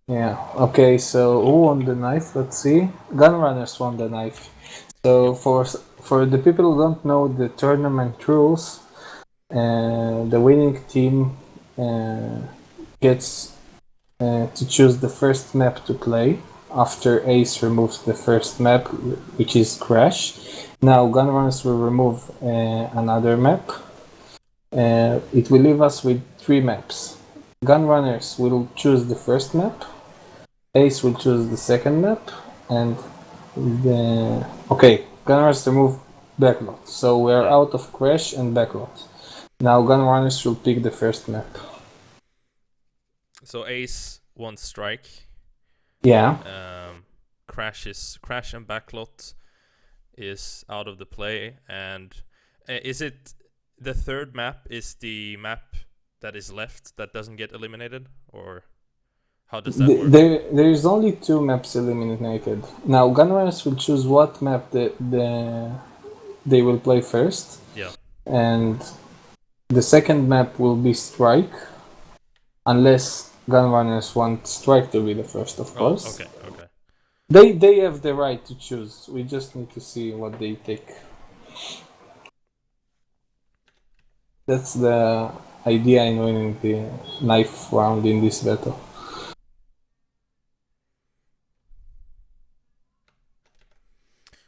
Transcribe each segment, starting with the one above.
Yeah. Okay. So who won the knife? Let's see. Gunrunners won the knife. So for the people who don't know the tournament rules, the winning team gets to choose the first map to play after Ace removes the first map, which is Crash. Now Gunrunners will remove another map. It will leave us with 3 maps. Gunrunners will choose the first map. Ace will choose the second map, and Gunrunners remove Backlot. So we are out of Crash and Backlot. Now Gunrunners will pick the first map. So Ace wants Strike. Yeah. Crash and Backlot is out of the play, and is it the third map is the map that is left that doesn't get eliminated, or how does that work? There is only 2 maps eliminated. Now Gunrunners will choose what map they will play first. Yeah. And the second map will be Strike, unless Gunrunners want Strike to be the first, of course. Okay. They have the right to choose. We just need to see what they take. That's the idea in winning the knife round in this battle.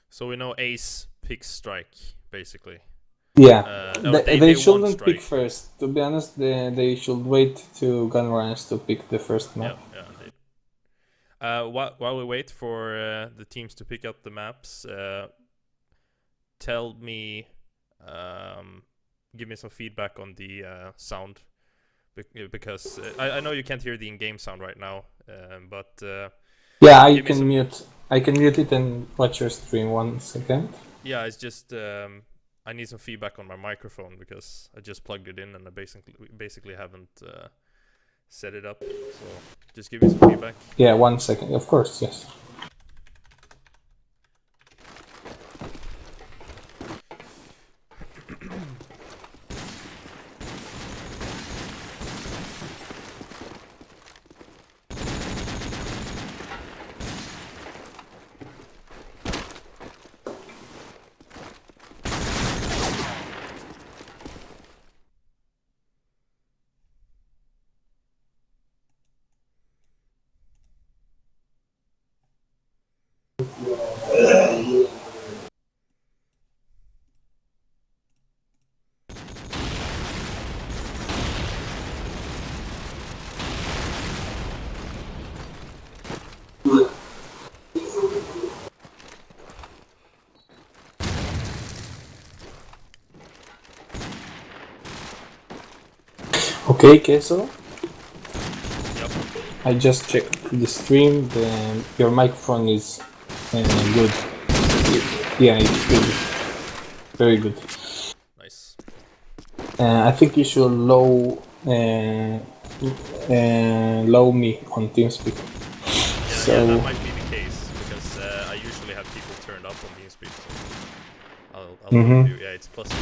So we know Ace picks Strike, basically. Yeah, they shouldn't pick first. To be honest, they should wait to Gunrunners to pick the first map. Yeah, indeed. While we wait for the teams to pick up the maps, tell me, give me some feedback on the sound, because I know you can't hear the in-game sound right now, but yeah, I can mute it and watch your stream 1 second. Yeah, it's just I need some feedback on my microphone because I just plugged it in and I basically haven't set it up. So just give me some feedback. Yeah, 1 second. Of course, yes. Okay, Queso. Yep. I just checked the stream. Your microphone is good. Yeah, it's good. Very good. Nice. I think you should low me on TeamSpeak. Yeah, that might be the case because I usually have people turned up on TeamSpeak. So I'll do. Yeah, it's plus 10.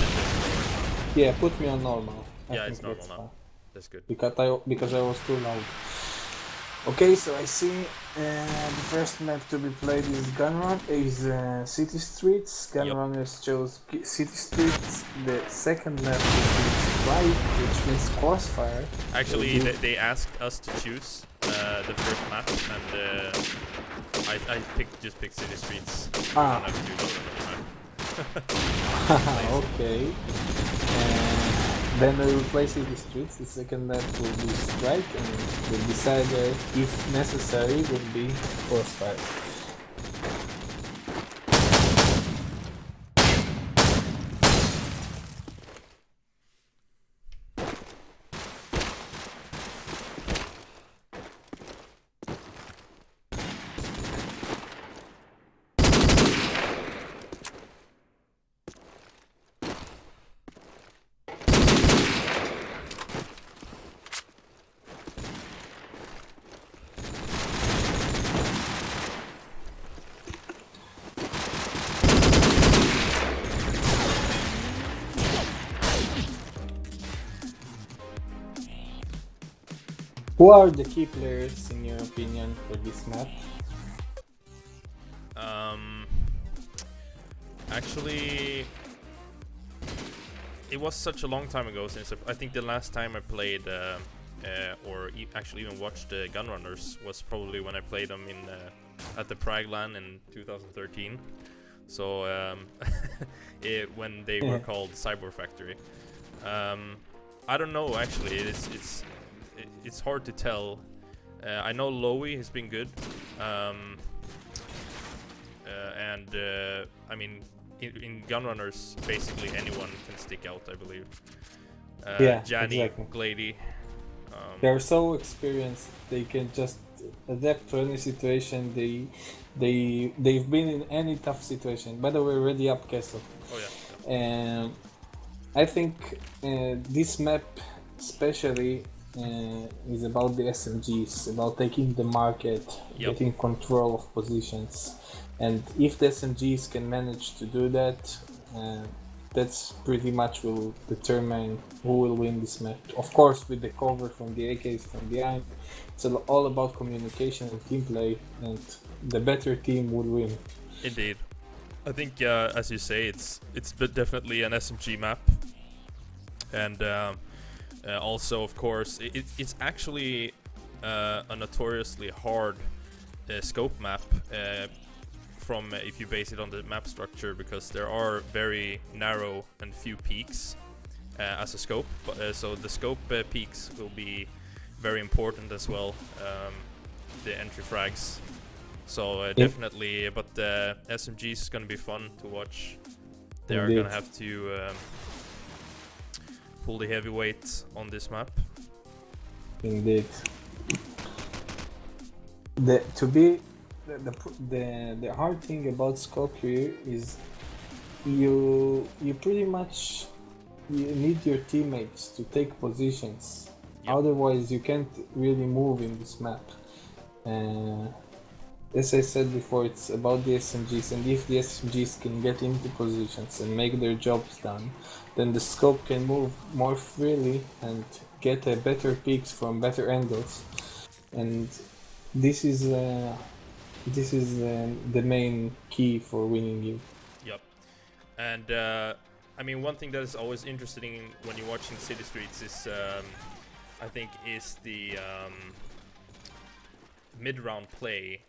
Yeah, put me on normal. Yeah, it's normal now. That's good. Because I was too loud. Okay, so I see the first map to be played is City Streets. Gunrunners chose City Streets. The second map is Strike, which means Crossfire. Actually, they asked us to choose the first map, and I just picked City Streets. Ah. I don't have to do Okay. Then we will play City Streets. The second map will be Strike, and we'll decide if necessary will be Crossfire. Who are the key players in your opinion for this map? Actually, it was such a long time ago since I think the last time I played, actually even watched Gunrunners was probably when I played them in at the Prague LAN in 2013. So when they were called Cyber Factory. I don't know actually. It's hard to tell. I know Lowy has been good, and I mean in Gunrunners basically anyone can stick out, I believe. Janny, exactly. Glady. They're so experienced; they can just adapt to any situation. They've been in any tough situation. By the way, ready up castle. Oh yeah. And I think this map especially is about the SMGs, about taking the market, getting control of positions. And if the SMGs can manage to do that, that's pretty much will determine who will win this map. Of course, with the cover from the AKs from behind, it's all about communication and team play, and the better team would win. Indeed. I think, as you say, it's definitely an SMG map, and also, of course, it's actually a notoriously hard scope map. From if you base it on the map structure, because there are very narrow and few peaks as a scope, so the scope peaks will be very important as well, the entry frags. So definitely, but the SMGs is gonna be fun to watch. They are gonna have to pull the heavyweight on this map. Indeed. The hard thing about scope here is you pretty much need your teammates to take positions. Otherwise you can't really move in this map. As I said before, it's about the SMGs, and if the SMGs can get into positions and make their jobs done, then the scope can move more freely and get better peaks from better angles. And this is the main key for winning you. Yep. And I mean, one thing that is always interesting when you're watching City Streets is, I think, is the mid-round play.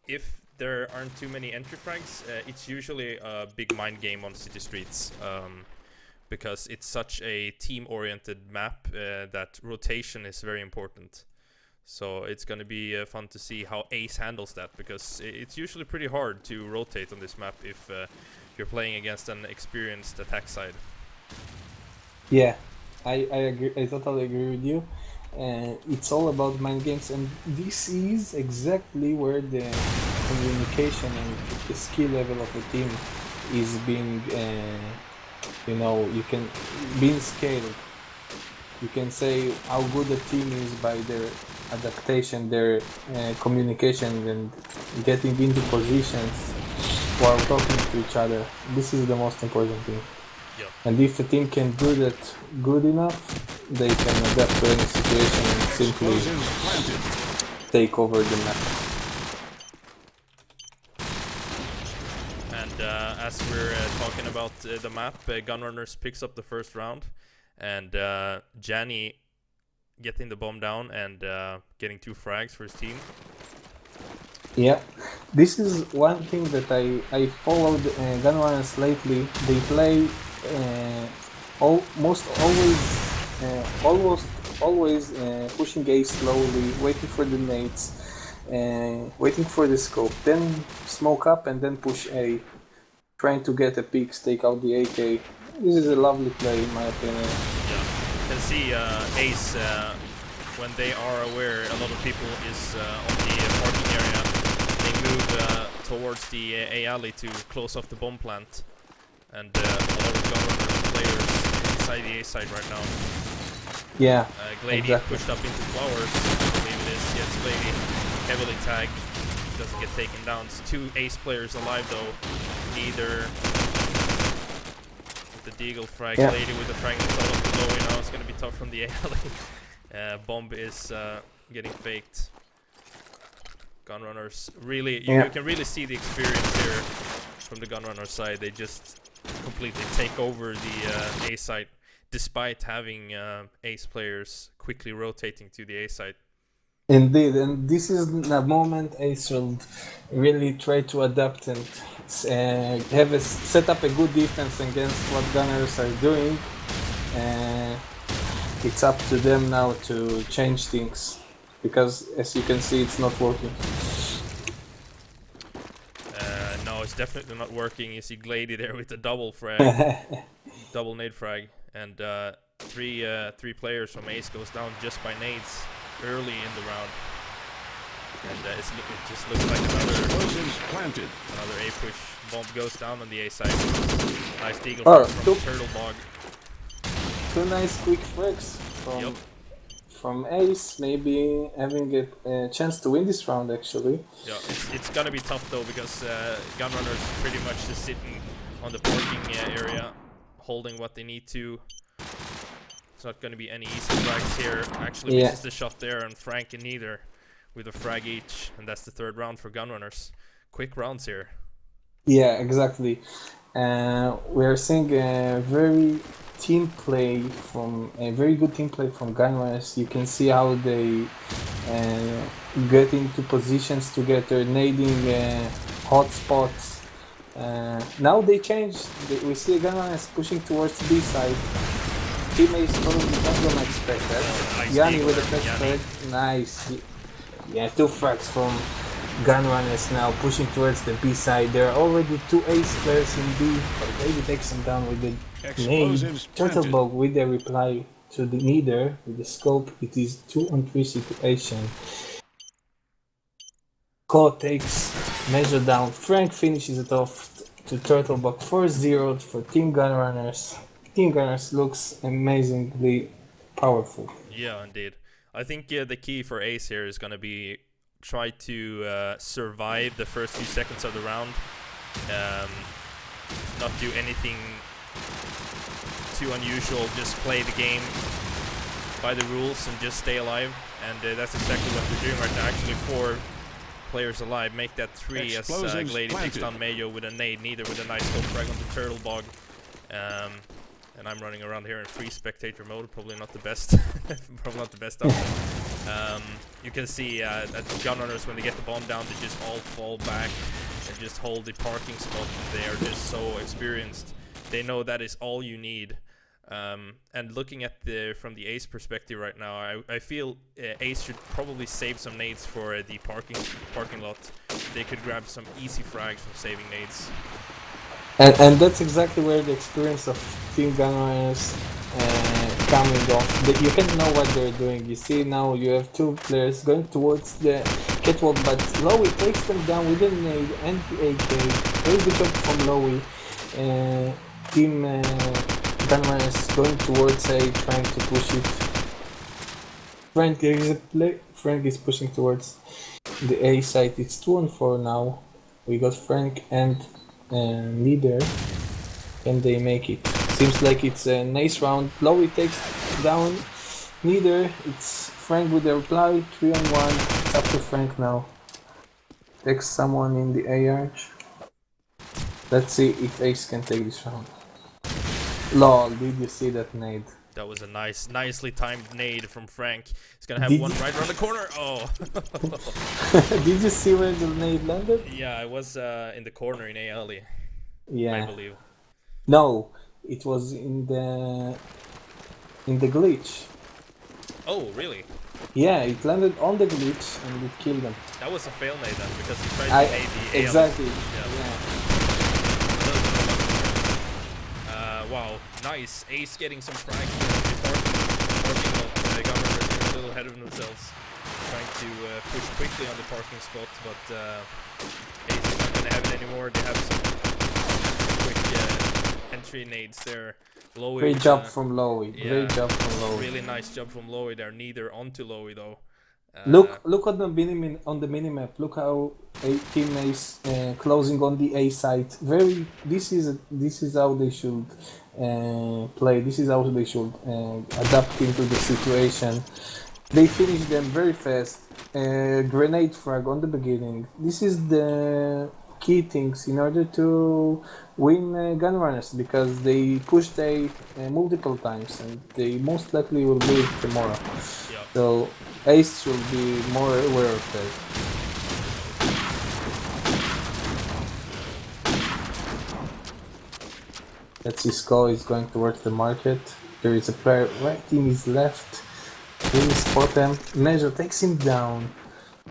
If there aren't too many entry frags, it's usually a big mind game on City Streets, because it's such a team-oriented map that rotation is very important. So it's going to be fun to see how Ace handles that, because it's usually pretty hard to rotate on this map if you're playing against an experienced attack side. Yeah, I agree. I totally agree with you. It's all about mind games, and this is exactly where the communication and the skill level of the team is being, you can being scaled. You can say how good the team is by their adaptation, their communication, and getting into positions while talking to each other. This is the most important thing. Yep. And if a team can do that good enough, they can adapt to any situation and simply take over the map. And as we're talking about the map, Gunrunners picks up the first round, and Janny getting the bomb down and getting 2 frags for his team. Yeah, this is one thing that I followed Gunrunners lately. They play almost always pushing A slowly, waiting for the nades, waiting for the scope, then smoke up and then push A, trying to get a peek, take out the AK. This is a lovely play in my opinion. Yeah, you can see Ace, when they are aware a lot of people is on the parking area, they move towards the A alley to close off the bomb plant. And a lot of Gunrunners players inside the A side right now. Yeah, Glady exactly. pushed up into flowers, I believe it is. Yes, Glady heavily tagged, doesn't get taken down. It's 2 Ace players alive though. Neither with the Deagle frag, Glady with the frag that's all up below. Now it's gonna be tough from the alley. Bomb is getting faked. Gunrunners really, Yeah. you can really see the experience here from the Gunrunner side. They just completely take over the A site, despite having ace players quickly rotating to the A site. Indeed, and this is the moment Ace should really try to adapt and set up a good defense against what Gunners are doing. It's up to them now to change things, because as you can see, it's not working. No, it's definitely not working. You see Glady there with a double frag, double nade frag, and three players from Ace goes down just by nades early in the round. And it just looks like another A push. Bomb goes down on the A side. Nice deagle from Turtle Bog. Two nice quick frags from Ace, maybe having a chance to win this round actually. Yeah, it's gonna be tough though, because Gunrunners pretty much just sitting on the parking area, holding what they need to. It's not gonna be any easy frags here. Actually misses the shot there, and Frank and neither with a frag each, and that's the third round for Gunrunners. Quick rounds here. Yeah, exactly. We are seeing a very good team play from Gunrunners. You can see how they get into positions together, nading hot spots. Now they changed. We see Gunrunners pushing towards B side. Teammates probably not gonna expect that. Nice Yanni deagle with a there, flash Yanni. frag. Nice. Yeah, two frags from Gunrunners now pushing towards the B side. There are already two ace players in B, but maybe takes them down with the nade. Turtlebug with the reply to the neither with the scope. It is 2-on-3 situation. COD takes measure down. Frank finishes it off to Turtlebug 4-0 for Team Gunrunners. Team Gunners looks amazingly powerful. Yeah, indeed. I think the key for Ace here is going to be try to survive the first few seconds of the round. Not do anything too unusual, just play the game by the rules and just stay alive. And that's exactly what they're doing right now. Actually, 4 players alive. Make that 3 as Glady takes down Mayo with a nade, neither with a nice scope frag on the Turtle Bog. And I'm running around here in free spectator mode, probably not the best, probably not the best option. You can see that Gunrunners, when they get the bomb down, they just all fall back and just hold the parking spot. They are just so experienced. They know that is all you need. And looking at from the Ace perspective right now, I feel Ace should probably save some nades for the parking lot. They could grab some easy frags from saving nades. And that's exactly where the experience of Team Gunrunners coming off. You can know what they're doing. You see now you have 2 players going towards the catwalk, but Lowy takes them down with a nade and the AK. Very good job from Lowy. Team Gunrunners going towards A, trying to push it. Frank, there is a play. Frank is pushing towards the A side. It's 2-on-4 now. We got Frank and leader. Can they make it? Seems like it's a nice round. Lowy takes down neither. It's Frank with the reply. 3-on-1. It's up to Frank now. Takes someone in the A arch. Let's see if Ace can take this round. Lol, did you see that nade? That was a nicely timed nade from Frank. He's gonna have one right around the corner. Oh! Did you see where the nade landed? Yeah, I was in the corner in A alley. Yeah. I believe. No, it was in the glitch. Oh, really? Yeah, it landed on the glitch and it killed them. That was a fail nade then, because he tried to nade the A exactly. Yeah. Wow, nice. Ace getting some frags before the Gunrunners a little ahead of themselves. Trying to push quickly on the parking spot, but Ace is not going to have it anymore. They have some quick entry nades there. Lowy, Great job from Lowy. Yeah, Great job from Lowy. Really nice job from Lowy there. Neither onto Lowy though. Look on the minimap. Look how Team Ace closing on the A side. This is how they should play. This is how they should adapt into the situation. They finish them very fast. Grenade frag on the beginning. This is the key things in order to win Gunrunners, because they pushed A multiple times and they most likely will do it tomorrow. Yep. So Ace should be more aware of that. Let's see, Skull is going towards the market. There is a player, right team is left. Really spot him. Measure takes him down.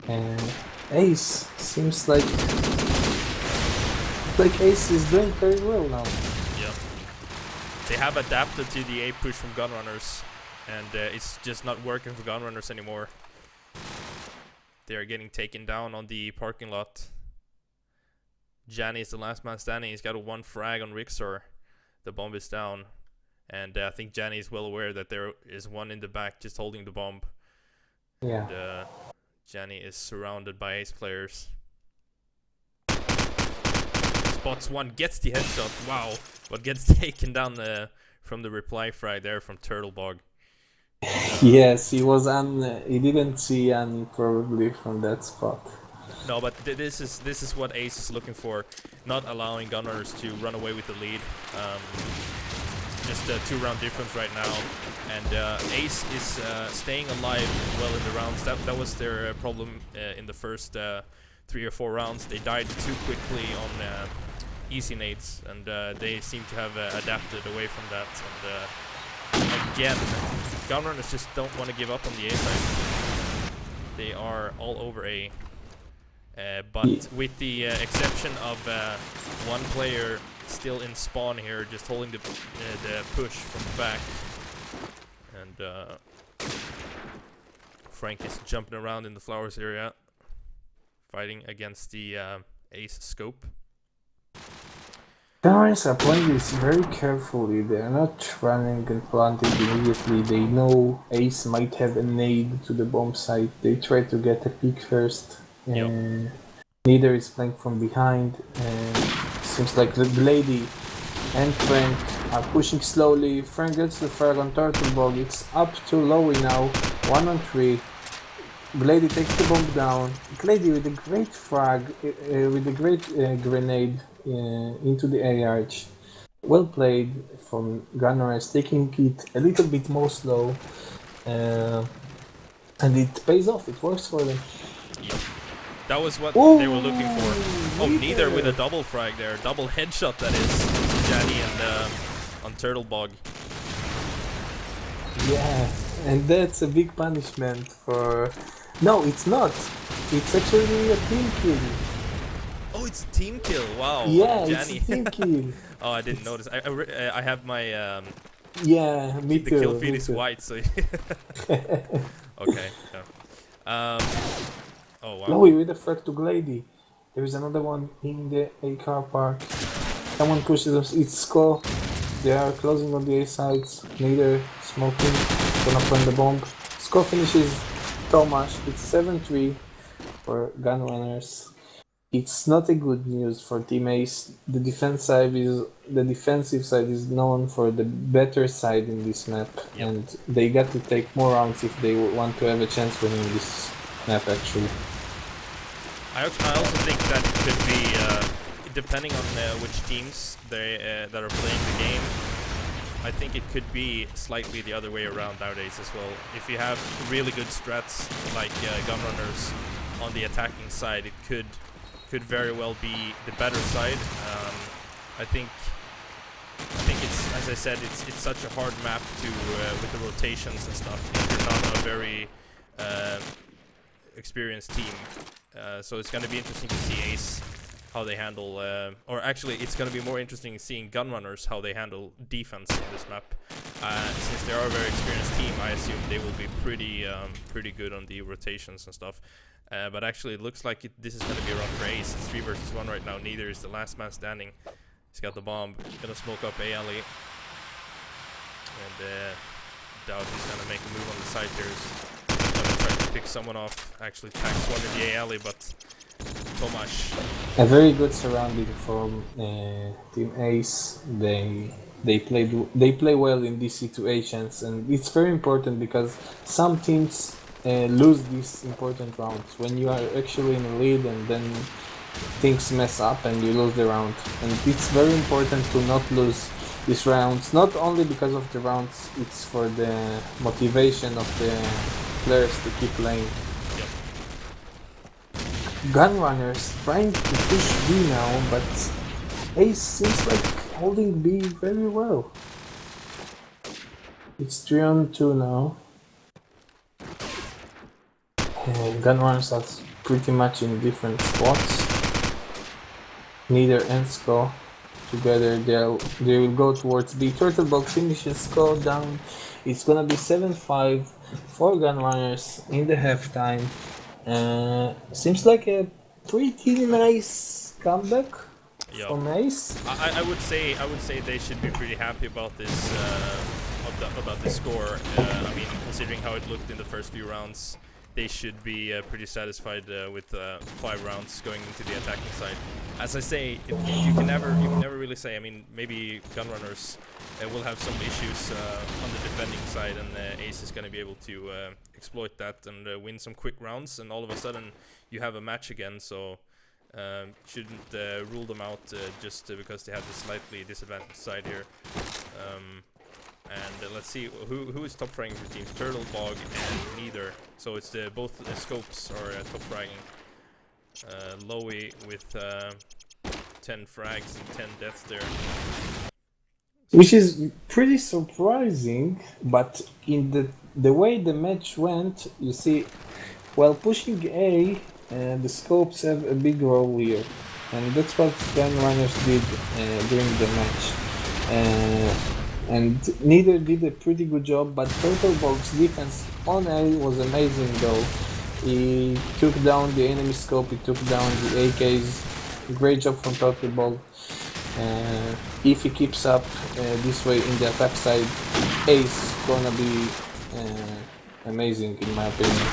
And Ace seems like Ace is doing very well now. Yep. They have adapted to the A push from Gunrunners, and it's just not working for Gunrunners anymore. They are getting taken down on the parking lot. Janny is the last man standing. He's got a 1 frag on Rixor. The bomb is down. And I think Janny is well aware that there is one in the back just holding the bomb. Yeah. And Janny is surrounded by Ace players. Spots one, gets the headshot. Wow. But gets taken down from the reply frag there from Turtlebog. Yes, he was he didn't see Annie probably from that spot. No, but this is what Ace is looking for, not allowing Gunrunners to run away with the lead. Just a 2-round difference right now, and Ace is staying alive well in the rounds. That was their problem in the first 3 or 4 rounds. They died too quickly on easy nades, and they seem to have adapted away from that. And again, Gunrunners just don't want to give up on the A side. They are all over A. But with the exception of one player still in spawn here, just holding the push from the back, and Frank is jumping around in the flowers area, fighting against the Ace scope. Gunners are playing this very carefully. They are not running and planting immediately. They know Ace might have a nade to the bomb site. They try to get a peek first. Yep. Neither is playing from behind. Seems like the Lady and Frank are pushing slowly. Frank gets the frag on Turtlebog. It's up to Lowy now. 1 on 3. Glady takes the bomb down. Glady with a great frag, with a great grenade into the A arch. Well played from Gunrunners, taking it a little bit more slow. And it pays off, it works for them. Yep. That was what Ooh, they were looking for. Oh, neither with a double frag there. Double headshot, that is. Janny and on Turtlebog. Yeah, and that's a big punishment for... No, it's not. It's actually a team kill. Oh, it's a team kill. Wow. Yeah, Janny. it's a team kill. Oh, I didn't notice. I have my yeah, me the too. kill feed is white, so okay. Yeah. Oh wow. No, we with a frag to Glady. There is another one in the A car park. Someone pushes us. It's Skull. They are closing on the A sides. Neither smoking. Gonna plant the bomb. Skull finishes Tomasz. It's 7-3 for Gunrunners. It's not a good news for Team Ace. The defensive side is known for the better side in this map, Yep. and they got to take more rounds if they want to have a chance winning this map. Actually, I also think that could be depending on which teams that are playing the game. I think it could be slightly the other way around nowadays as well. If you have really good strats like Gunrunners on the attacking side, it could very well be the better side. I think it's, as I said, it's such a hard map to with the rotations and stuff. If you're not a very experienced team, so it's going to be interesting to see Ace how they handle, or actually it's going to be more interesting seeing Gunrunners how they handle defense in this map. Since they are a very experienced team, I assume they will be pretty good on the rotations and stuff. But actually, it looks like this is going to be a run for Ace. It's 3 versus 1 right now. Neither is the last man standing. He's got the bomb. Gonna smoke up A alley. And doubt he's gonna make a move on the side here. He's gonna try to pick someone off. Actually tags one in the A alley, but Tomasz. a very good surrounding from Team Ace. They play well in these situations, and it's very important because some teams lose these important rounds when you are actually in a lead and then things mess up and you lose the round. And it's very important to not lose these rounds, not only because of the rounds, it's for the motivation of the players to keep playing. Gunrunners trying to push B now, but Ace seems like holding B very well. It's 3-on-2 now. Gunrunners are pretty much in different spots. Neither ends go together. They will go towards B. Turtlebug finishes go down. It's gonna be 7-5 for Gunrunners in the halftime. Seems like a pretty nice comeback from Ace. I would say they should be pretty happy about this about the score. I mean, considering how it looked in the first few rounds, they should be pretty satisfied with 5 rounds going into the attacking side. As I say, you can never really say. I mean, maybe Gunrunners will have some issues on the defending side, and Ace is going to be able to exploit that and win some quick rounds, and all of a sudden you have a match again. So shouldn't rule them out just because they have the slightly disadvantaged side here. And let's see who is top fragging for teams. Turtlebug and Neither. So it's both scopes are top fragging. Lowy with 10 frags and 10 deaths there. Which is pretty surprising, but in the way the match went, you see, while pushing A, the scopes have a big role here. And that's what Gunrunners did during the match. And Neither did a pretty good job, but Turtlebug's defense on A was amazing though. He took down the enemy scope, he took down the AKs. Great job from Turtlebug. If he keeps up this way in the attack side, Ace gonna be amazing in my opinion.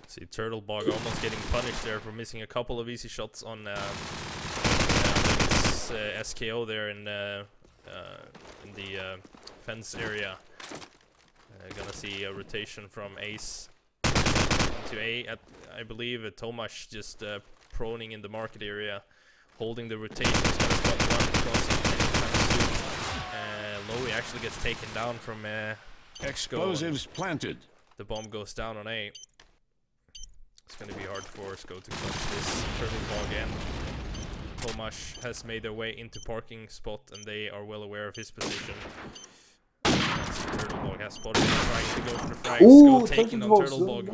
See, Turtlebug almost getting punished there for missing a couple of easy shots on SKO there in the fence area. Gonna see a rotation from Ace to A. I believe Tomasz just proning in the market area, holding the rotation. He's gonna spot one crossing anytime soon. Lowy actually gets taken down from explosives planted. The bomb goes down on A. It's gonna be hard for Sko to clutch this. Turtlebug and Tomasz has made their way into parking spot, and they are well aware of his position. Turtlebug has spotted him trying to go for the frag. Sko taking on Turtlebug.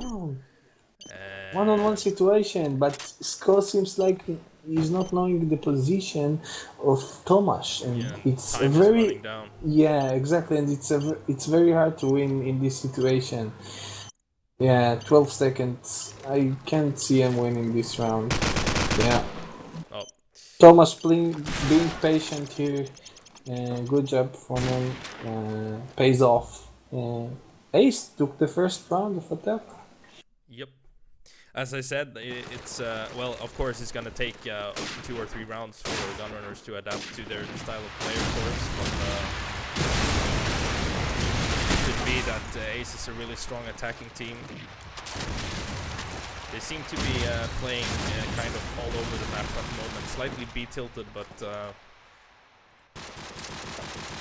One-on-one situation, but Sko seems like he's not knowing the position of Tomasz, and it's a very exactly, and it's very hard to win in this situation. 12 seconds. I can't see him winning this round. Tomasz being patient here. Good job from him. Pays off. Ace took the first round of attack. Yep. As I said, it's well, of course, it's gonna take 2 or 3 rounds for Gunrunners to adapt to their style of play, of course. But it could be that Ace is a really strong attacking team. They seem to be playing kind of all over the map at the moment. Slightly B-tilted, but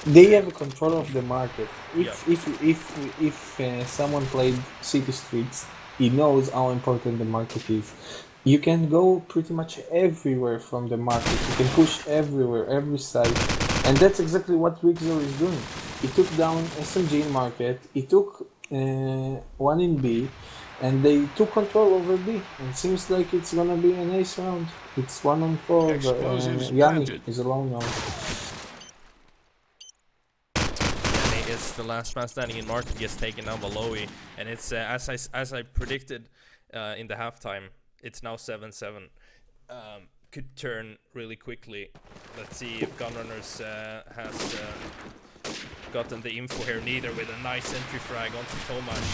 they have a control of the market. If someone played City Streets, he knows how important the market is. You can go pretty much everywhere from the market. You can push everywhere, every side. And that's exactly what Wixor is doing. He took down SMG in market, he took one in B, and they took control over B. And seems like it's gonna be an ace round. It's 1-on-4. Yanni is alone now. Is the last man standing in market, gets taken down by Lowy, and it's as I predicted in the halftime. It's now 7-7. Could turn really quickly. Let's see if Gunrunners has gotten the info here. Neither with a nice entry frag onto Tomasz.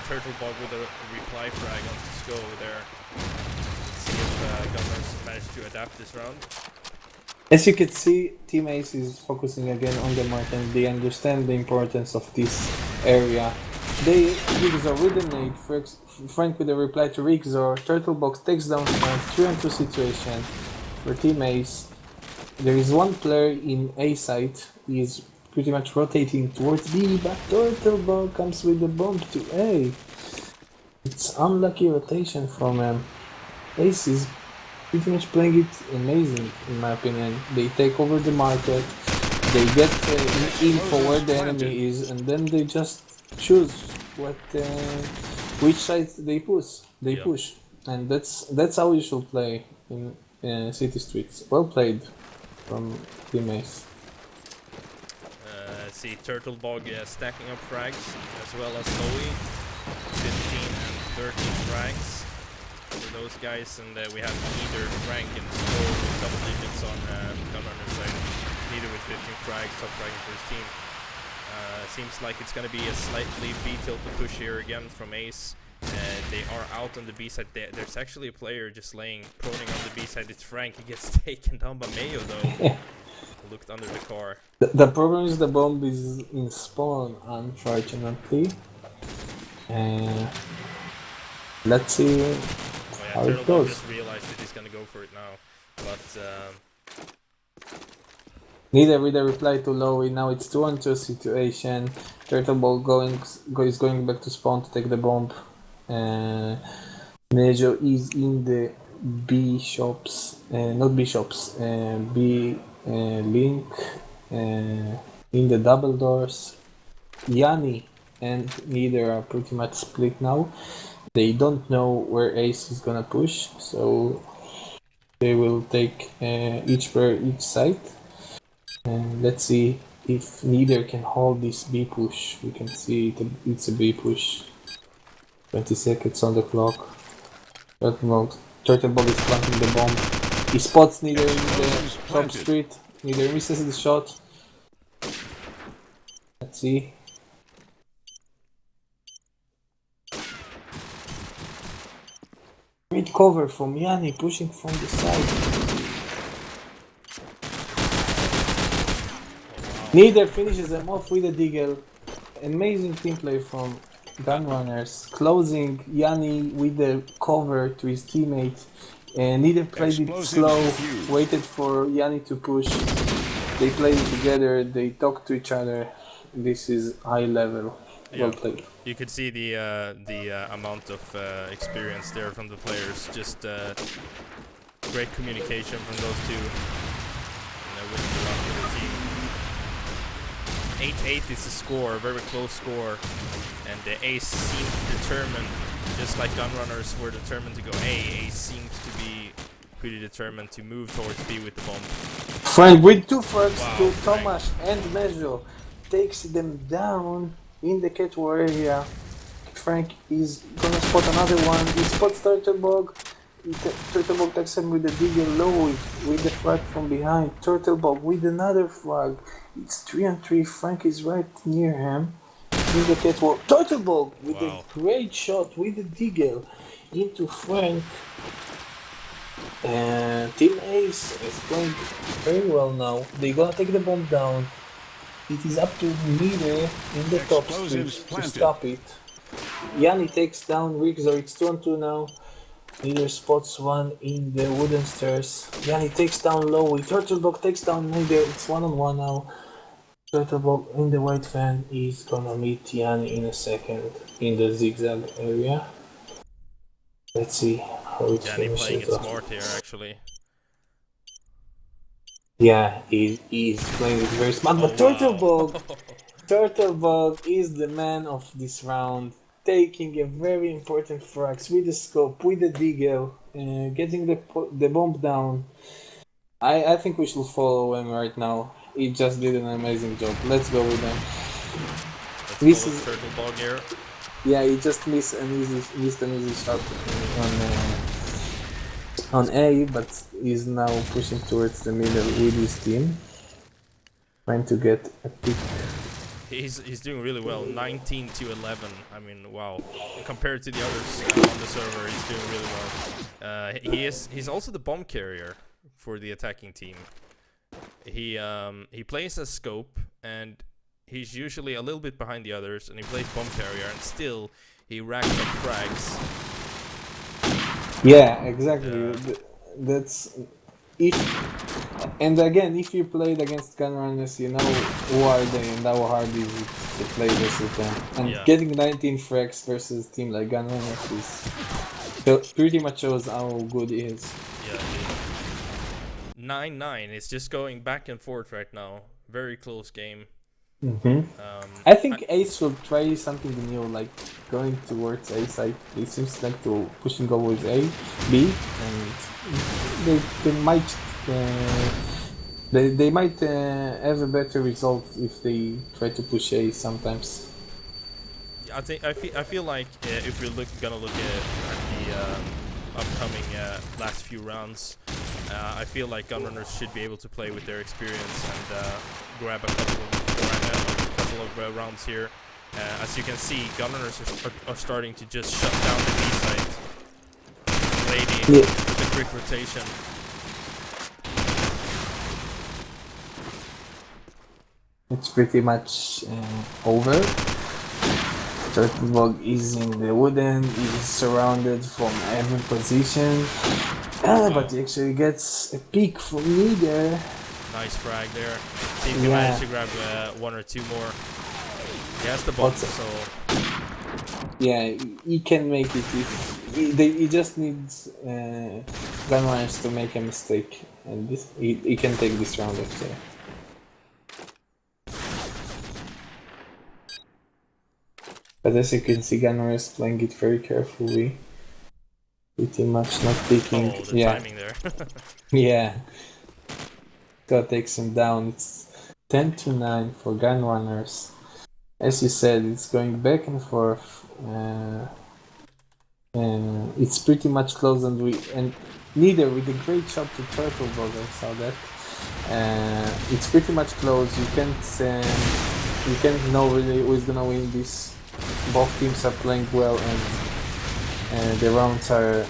Turtlebug with a reply frag onto Sko there. Let's see if Gunrunners managed to adapt this round. As you can see, Team Ace is focusing again on the mark and they understand the importance of this area. They Rigzor with the nade, Frank with a reply to Rigzor, Turtlebox takes down Frank, 3-2 situation for Team Ace. There is one player in A site, he is pretty much rotating towards B, but Turtlebox comes with the bomb to A. It's unlucky rotation from Ace is pretty much playing it amazing in my opinion. They take over the market, they get info where the enemy is, and then they just choose which side they push, and that's how you should play in City Streets. Well played from Team Ace. See Turtlebog stacking up frags as well as Zoe, 15 and 13 frags for those guys, and we have neither Frank and score with double digits on Gunrunner's side, neither with 15 frags, top fragging for his team. Seems like it's gonna be a slightly B-tilted push here again from Ace. They are out on the B side. There's actually a player just proning on the B side. It's Frank. He gets taken down by Mayo though. Looked under the car. The problem is the bomb is in spawn, unfortunately. Let's see how it goes. Just realized that he's gonna go for it now, but neither with a reply to Lowy. Now it's 2-2 situation. Turtleball is going back to spawn to take the bomb. Nejo is in the B shops, not B shops, B link in the double doors. Yanni and neither are pretty much split now. They don't know where Ace is gonna push, so they will take each side. And let's see if neither can hold this B push. We can see it's a B push. 20 seconds on the clock. Turtlebog is planting the bomb. He spots neither in the top street. Neither misses the shot. Let's see. Great cover from Yanni pushing from the side. Neither finishes them off with a Deagle. Amazing team play from Gunrunners. Closing Yanni with the cover to his teammate. Neither played it slow, waited for Yanni to push. They played it together, they talked to each other. This is high level. Well played. You could see the amount of experience there from the players. Just great communication from those two. And winning the round for the team. 8-8 is the score, a very close score. And the Ace seemed determined, just like Gunrunners were determined to go A. Ace seems to be pretty determined to move towards B with the bomb. Frank with 2 frags to Tomasz and Mejo takes them down in the catwalk area. Frank is gonna spot another one. He spots Turtlebog. Turtlebog takes him with the Digger low with the frag from behind. Turtlebog with another frag. It's 3-3. Frank is right near him. In the catwalk. Turtlebog with a great shot with the Digger into Frank. Team Ace is playing very well now. They're gonna take the bomb down. It is up to Neither in the top street to stop it. Yanni takes down Rigzor. It's 2-2 now. Neither spots one in the wooden stairs. Yanni takes down Lowy. Turtlebog takes down Neither. It's 1-on-1 now. Turtlebog in the white fan is gonna meet Yanni in a second in the zigzag area. Let's see how it finishes. Playing it smart here, actually. Yeah, he's playing it very smart. But Turtlebog is the man of this round, taking a very important frags with the scope, with the Deagle, getting the bomb down. I think we should follow him right now. He just did an amazing job. Let's go with him. This is Turtlebog here. Yeah, he just missed an easy shot on A, but he's now pushing towards the middle with his team, trying to get a pick. He's doing really well, 19-11. I mean, wow. Compared to the others on the server, he's doing really well. He's also the bomb carrier for the attacking team. he plays a scope, and he's usually a little bit behind the others, and he plays bomb carrier, and still he racks up frags. Yeah, exactly. That's if, and again, if you played against Gunrunners, you know who are they and how hard is it to play versus them. And getting 19 frags versus a team like Gunrunners is pretty much shows how good he is. Yeah, 9-9. It's just going back and forth right now. Very close game. I think Ace will try something new, like going towards Ace. It seems like to push and go with A, B, and they might they might have a better result if they try to push A sometimes. I feel like if we're gonna look at the upcoming last few rounds, I feel like Gunrunners should be able to play with their experience and grab a couple of rounds here. As you can see, Gunrunners are starting to just shut down the B side. Lady with a quick rotation. It's pretty much over. Turtlebug is in the wooden, is surrounded from every position. But he actually gets a peek from Leader. Nice frag there. See if he managed to grab one or two more. He has the bomb, so... Yeah, he can make it if... He just needs Gunrunners to make a mistake. And he can take this round after. But as you can see, Gunrunners playing it very carefully. Pretty much not picking. Oh, the timing there. Yeah. God takes him down. It's 10-9 for Gunrunners. As you said, it's going back and forth. It's pretty much close, and neither with a great shot to Turtlebug. I saw that. It's pretty much close. You can't know really who is gonna win this. Both teams are playing well, and the rounds are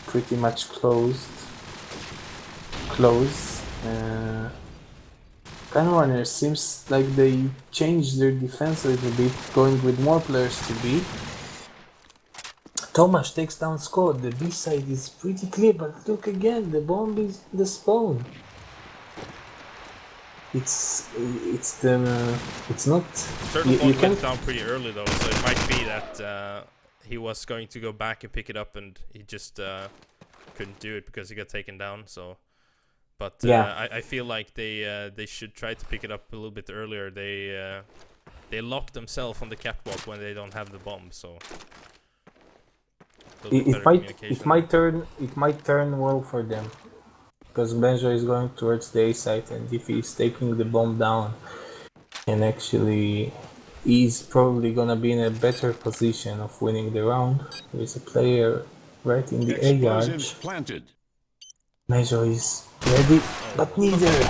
pretty much close. Gunrunners seems like they changed their defense a little bit, going with more players to B. Tomasz takes down Scott. The B side is pretty clear, but look again, the bomb is the spawn. It's not. Turtlebug went down pretty early though, so it might be that he was going to go back and pick it up, and he just couldn't do it because he got taken down. So, but I feel like they should try to pick it up a little bit earlier. They lock themselves on the catwalk when they don't have the bomb. So it might turn well for them. Because Benjo is going towards the A side, and if he's taking the bomb down, and actually he's probably gonna be in a better position of winning the round. There's a player right in the A yard. Benjo is ready, but neither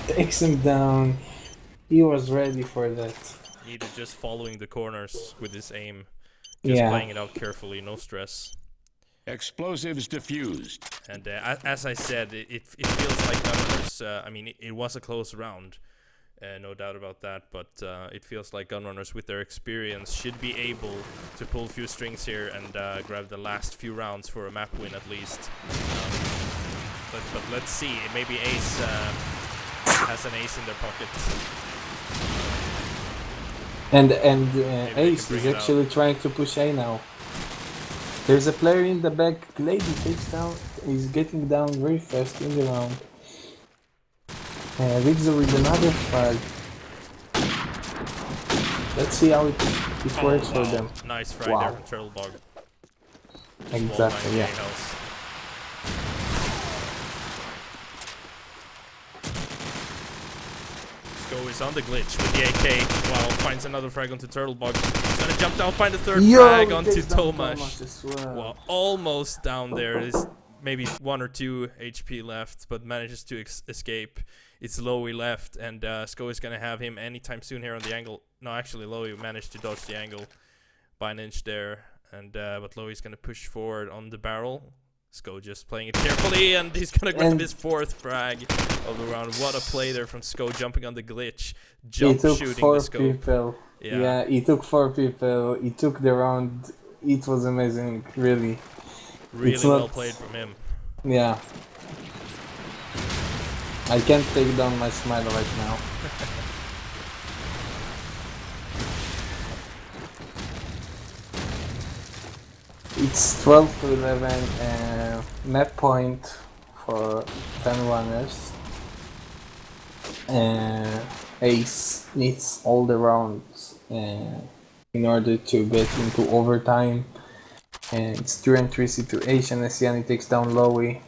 takes him down. He was ready for that. Neither just following the corners with his aim, just playing it out carefully, no stress. Explosives diffused. And as I said, it feels like Gunrunners, I mean, it was a close round, no doubt about that, but it feels like Gunrunners with their experience should be able to pull a few strings here and grab the last few rounds for a map win at least. But let's see, maybe Ace has an ace in their pocket. And Ace is actually trying to push A now. There's a player in the back. Glady takes down. He's getting down very fast in the round. Rigzo with another frag. Let's see how it works for them. Nice frag there from Turtlebug. Exactly, yeah. Go is on the glitch with the AK. Wow, finds another frag onto Turtlebug. He's gonna jump down, find a third frag onto Tomasz. Well, almost down there. There's maybe 1 or 2 HP left, but manages to escape. It's Lowy left, and Sko is gonna have him anytime soon here on the angle. No, actually, Lowy managed to dodge the angle by an inch there, and but Lowy's gonna push forward on the barrel. Sko just playing it carefully, and he's gonna grab his 4th frag of the round. What a play there from Sko, jumping on the glitch, jump shooting the scope. People. Yeah, he took 4 people. He took the round. It was amazing, really. Really well played from him. Yeah. I can't take down my smile right now. It's 12 to 11 map point for 10 runners. Ace needs all the rounds in order to get into overtime. It's 3-3 situation as Yanni takes down Lowy.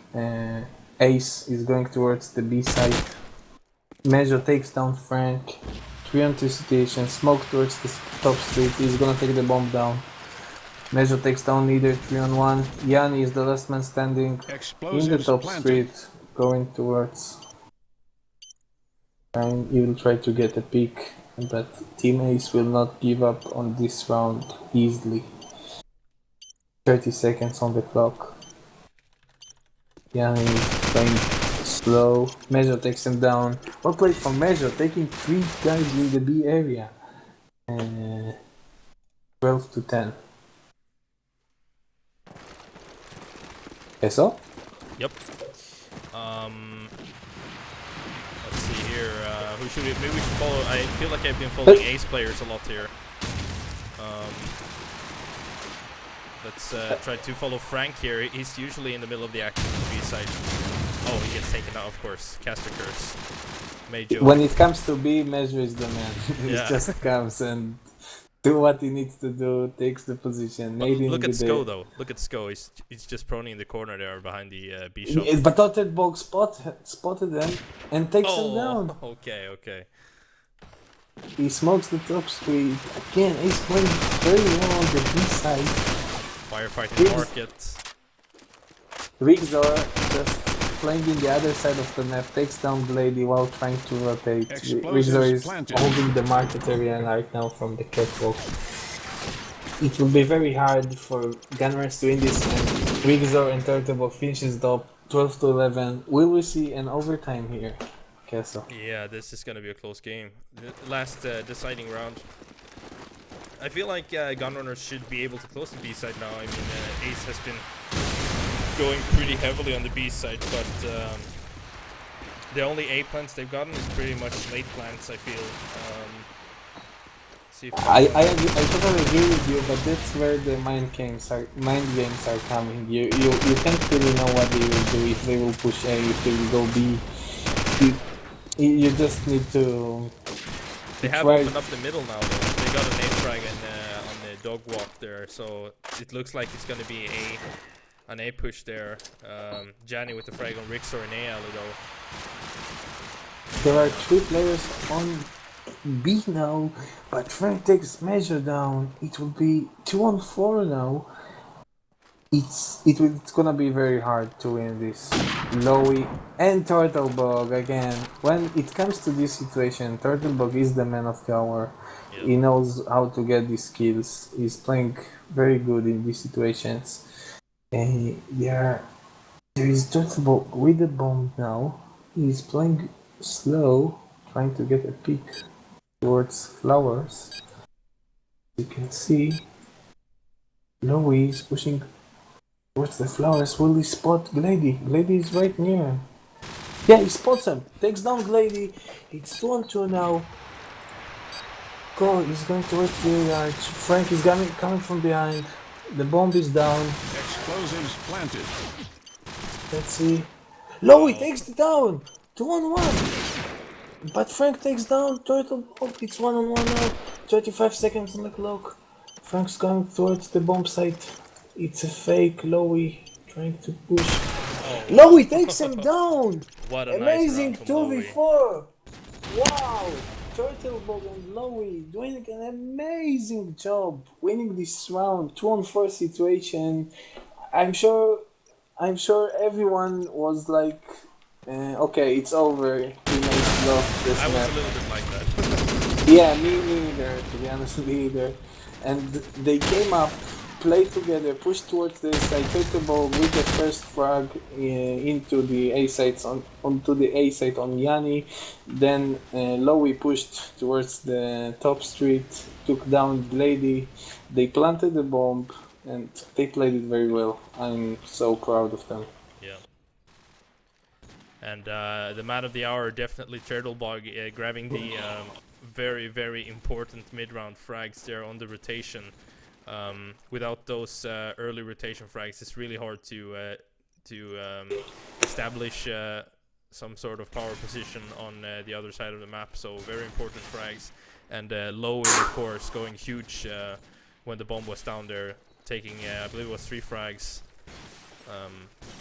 Ace is going towards the B side. Mejo takes down Frank. 3-2 situation, smoke towards the top street. He's gonna take the bomb down. Mejo takes down leader 3-1. Yanni is the last man standing in the top street, going towards. And he will try to get a pick, but Team Ace will not give up on this round easily. 30 seconds on the clock. Yanni is playing slow. Mejo takes him down. Well played from Mejo, taking 3 guys in the B area. 12 to 10. So? Yep. Let's see here. Who should we? Maybe we should follow. I feel like I've been following Ace players a lot here. Let's try to follow Frank here. He's usually in the middle of the action on the B side. Oh, he gets taken out, of course. Caster curse. Major. When it comes to B, Measure is the man. He Yeah. just comes and do what he needs to do, takes the position. Look at Sko though. Look at Sko. He's just proning in the corner there behind the B shot. But Tottenbog spotted them and takes him down. Okay. He smokes the top street. Again, he's playing very well on the B side. Firefighting market. Rigzor just playing in the other side of the map, takes down Blady while trying to rotate. Rigzor is holding the market area right now from the catwalk. It will be very hard for Gunrunners to win this, and Rigzor and Turtlebog finishes the 12 to 11. Will we see an overtime here, Castle? Yeah, this is gonna be a close game. The last deciding round. I feel like Gunrunners should be able to close the B side now. I mean, Ace has been going pretty heavily on the B side, but the only A plants they've gotten is pretty much late plants, I feel. See if I totally agree with you, but that's where the mind games are coming. You can't really know what they will do, if they will push A, if they will go B. You just need to. They have opened up the middle now, though. They got an A frag on the dog walk there, so it looks like it's gonna be an A push there. Janny with the frag on Rixor and A alley though. There are 3 players on B now, but Frank takes Measure down. It will be 2-on-4 now. It's gonna be very hard to win this. Lowy and Turtlebog again. When it comes to this situation, Turtlebog is the man of the hour. Yep. He knows how to get these kills. He's playing very good in these situations. And there is Turtlebog with the bomb now. He's playing slow, trying to get a pick towards flowers. You can see Lowy is pushing towards the flowers. Will he spot Glady? Glady is right near him. Yeah, he spots him. Takes down Glady. It's 2-on-2 now. Go, he's going towards the yard. Frank is coming from behind. The bomb is down. Explosives planted. Let's see. Lowy takes it down. 2-on-1. But Frank takes down Turtlebog. It's 1-on-1 now. 35 seconds on the clock. Frank's going towards the bomb site. It's a fake. Lowy trying to push. Oh. Lowy takes him down. What a amazing nice round from 2v4. Wow. Turtlebog and Lowy doing an amazing job winning this round. 2-on-4 situation. I'm sure everyone was like, okay, it's over. Teammates lost this I was map. a little bit like that. Yeah, me neither. To be honest, me either. And they came up play together, push towards the side, take the ball with the first frag into the A sites onto the A site on Yanni. Then Lowy pushed towards the top street, took down the lady. They planted the bomb and they played it very well. I'm so proud of them. Yeah. And the man of the hour, definitely Turtlebug, grabbing the very, very important mid-round frags there on the rotation. Without those early rotation frags, it's really hard to establish some sort of power position on the other side of the map. So very important frags. And Lowy, of course, going huge when the bomb was down there, taking I believe it was 3 frags.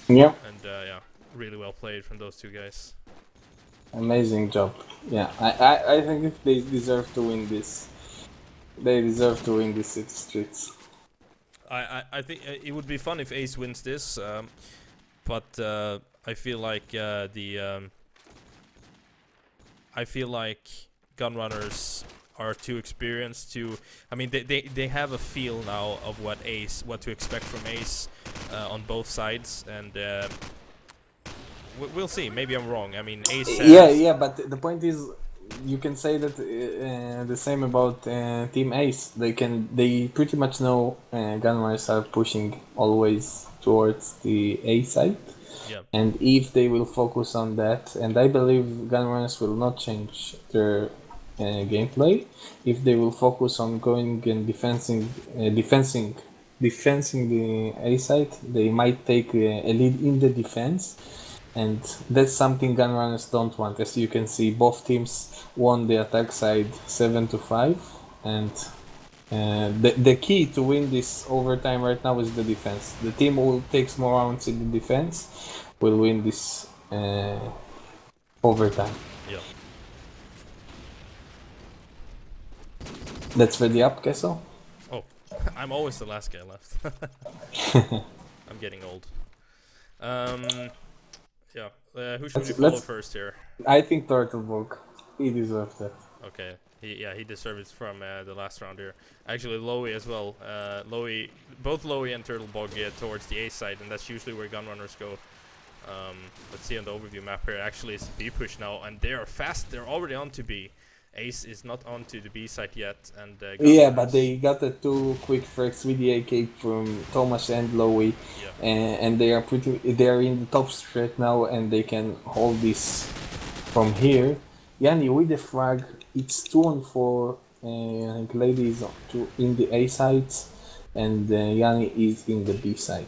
Yeah. And yeah, really well played from those two guys. Amazing job. Yeah, I think they deserve to win this. They deserve to win this City Streets. I think it would be fun if Ace wins this, but I feel like I feel like Gunrunners are too experienced to. I mean, they have a feel now of what to expect from Ace on both sides, and we'll see. Maybe I'm wrong. I mean, Ace. Yeah, but the point is, you can say that the same about Team Ace. They pretty much know Gunrunners are pushing always towards the A side. Yeah. And if they will focus on that, and I believe Gunrunners will not change their gameplay, if they will focus on going and defending the A side, they might take a lead in the defense. And that's something Gunrunners don't want. As you can see, both teams won the attack side 7-5, and the key to win this overtime right now is the defense. The team who takes more rounds in the defense will win this overtime. Yeah. That's for the up, Kessel. Oh, I'm always the last guy left. I'm getting old. Yeah. Who should we follow first here? I think Turtlebug. He deserves that. Okay. He deserves it from the last round here. Actually, Lowy as well. Both Lowy and Turtlebug get towards the A side, and that's usually where Gunrunners go. Let's see on the overview map here. Actually, it's B push now, and they are fast. They're already on to B. Ace is not onto the B side yet, and yeah, but they got the 2 quick frags with the AK from Thomas and Lowy, and they are in the top stretch now, and they can hold this from here. Yanni with the frag, it's 2-on-4. Ladies in the A sides, and Yanni is in the B side.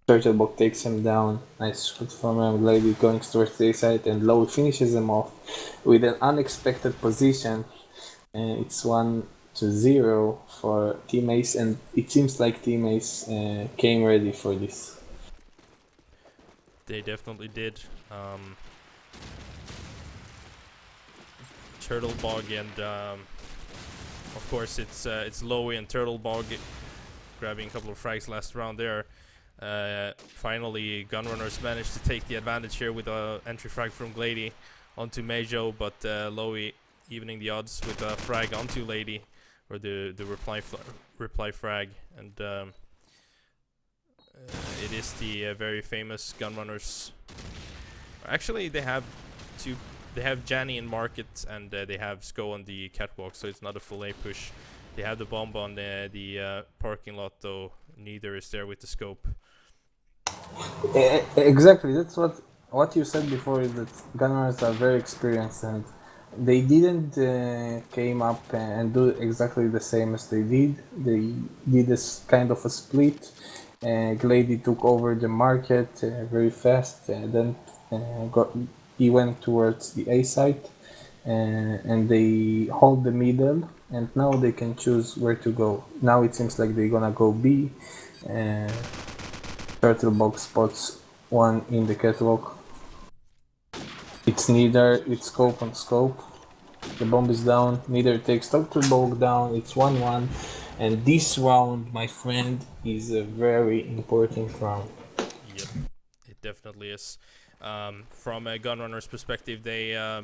Turtlebug takes him down. Nice shot from him. Lady going towards the A side, and Lowy finishes him off with an unexpected position. It's 1-0 for Team Ace, and it seems like Team Ace came ready for this. They definitely did. Turtlebug and of course it's Lowy and Turtlebug grabbing a couple of frags last round there. Finally, Gunrunners managed to take the advantage here with an entry frag from Glady onto Majo, but Lowy evening the odds with a frag onto Lady, or the reply frag, and it is the very famous Gunrunners. Actually, they have Janny in market, and they have Sko on the catwalk, so it's not a full A push. They have the bomb on the parking lot, though neither is there with the scope. Exactly, that's what you said before, is that Gunrunners are very experienced, and they didn't came up and do exactly the same as they did. They did this kind of a split. Glady took over the market very fast, then he went towards the A side, and they hold the middle, and now they can choose where to go. Now it seems like they're gonna go B. Turtlebug spots one in the catwalk. It's scope on scope. The bomb is down. Neither takes Turtlebug down. It's 1-1. And this round, my friend, is a very important round. Yep, it definitely is. From a Gunrunner's perspective, they, I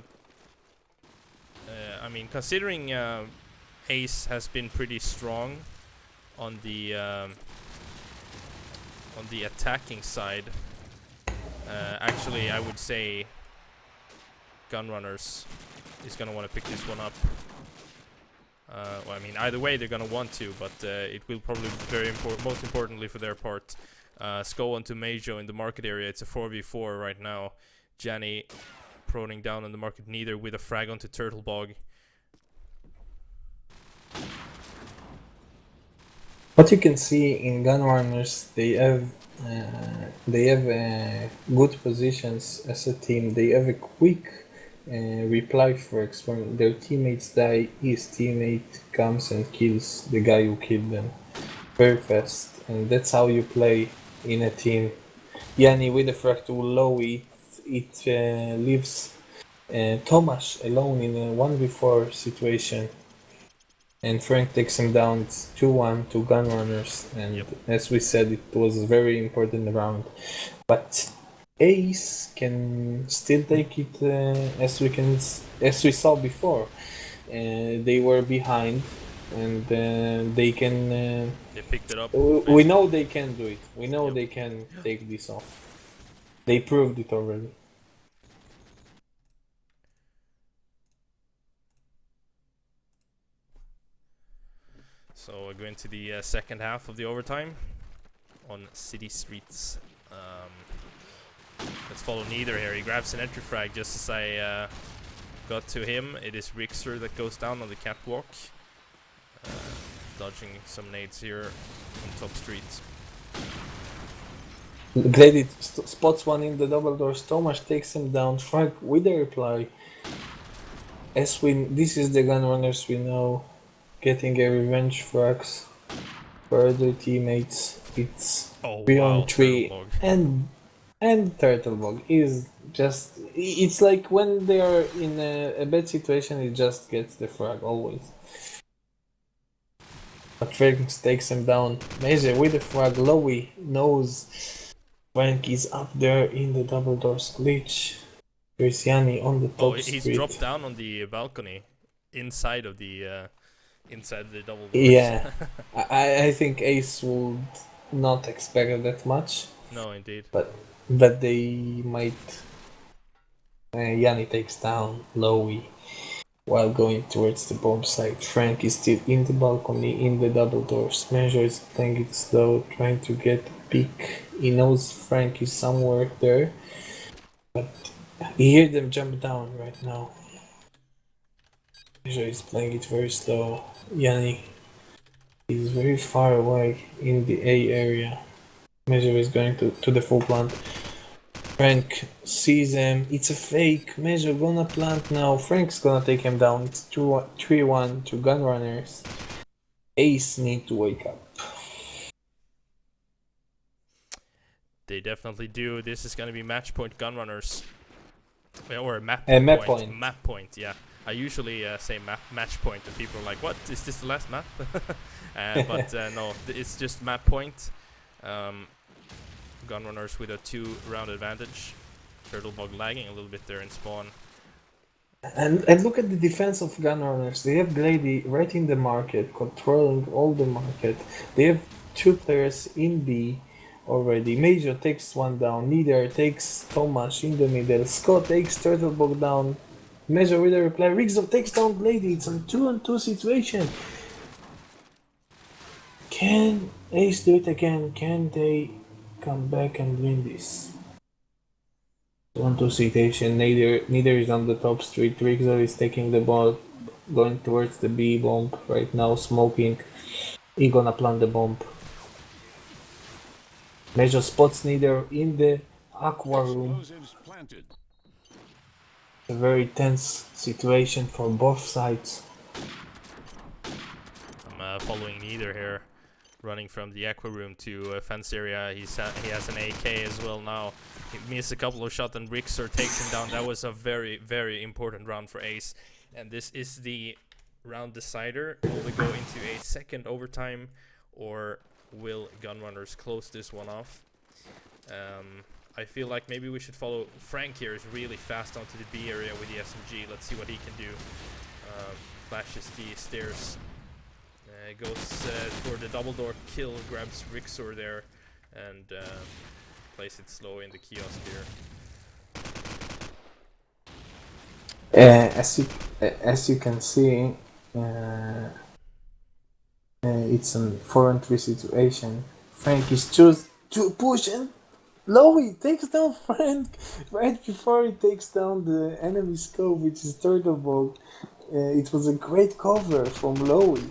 mean, considering Ace has been pretty strong on the attacking side, actually I would say Gunrunners is gonna want to pick this one up. Well, I mean, either way they're gonna want to, but it will probably be most importantly for their part. Skull onto Majo in the market area. It's a 4v4 right now. Janny proning down on the market neither with a frag onto Turtlebog. What you can see in Gunrunners, they have good positions as a team. They have a quick reply. For example, when their teammates die, his teammate comes and kills the guy who killed them very fast, and that's how you play in a team. Yanni with the frag to low, it leaves Tomasz alone in a 1v4 situation. And Frank takes him down. It's 2-1 to Gunrunners, and as we said, it was a very important round. But Ace can still take it, as we saw before. They were behind, and they can. They picked it up. We know they can do it. We know they can take this off. They proved it already. So we're going to the second half of the overtime on city streets. Let's follow Neither here. He grabs an entry frag just as I got to him. It is Rixer that goes down on the catwalk. Dodging some nades here on top streets. Glady spots one in the double doors. Tomasz takes him down. Frank with the reply. This is the Gunrunners we know. Getting a revenge frags for their teammates. It's 3-on-3, and Turtlebog is just. It's like when they are in a bad situation, it just gets the frag always. But Frank takes him down. Measure with the frag. Lowy knows Frank is up there in the double doors glitch. There's Yanni on the top street. He's dropped down on the balcony inside of the. Inside the double doors. Yeah, I think Ace would not expect that much. No, indeed. But they might. Yanni takes down Lowy while going towards the bomb site. Frank is still in the balcony in the double doors. Measure is playing it slow, trying to get a peek. He knows Frank is somewhere there, but he hears them jump down right now. Measure is playing it very slow. Yanni is very far away in the A area. Measure is going to the full plant. Frank sees him. It's a fake. Measure gonna plant now. Frank's gonna take him down. It's 3-1 to Gunrunners. Ace need to wake up. They definitely do. This is gonna be match point Gunrunners. Or map point. Map point, yeah. I usually say match point, and people are like, "What is this the last map?" But no, it's just map point. Gunrunners with a 2-round advantage. Turtlebug lagging a little bit there in spawn. And look at the defense of Gunrunners. They have Glady right in the market, controlling all the market. They have 2 players in B already. Major takes one down. Neither takes Tomasz in the middle. Scott takes Turtlebug down. Measure with a reply. Rigzo takes down Glady. It's a 2-on-2 situation. Can Ace do it again? Can they come back and win this? 2-on-2 situation. Neither is on the top street. Rigzo is taking the ball, going towards the B bomb right now, smoking. He gonna plant the bomb. Measure spots Neither in the aqua room. A very tense situation for both sides. I'm following Neither here, running from the aqua room to a fence area. He has an AK as well now. He missed a couple of shots and Rixer takes him down. That was a very, very important round for Ace. And this is the round decider. Will we go into a second overtime, or will Gunrunners close this one off? I feel like maybe we should follow Frank here. Is really fast onto the B area with the SMG. Let's see what he can do. Flashes the stairs. Goes for the double door kill, grabs Rixor there, and plays it slow in the kiosk here. As you can see, it's a 4-on-3 situation. Frank is choose to push, and Lowy takes down Frank right before he takes down the enemy scope, which is Turtle Ball. It was a great cover from Lowy.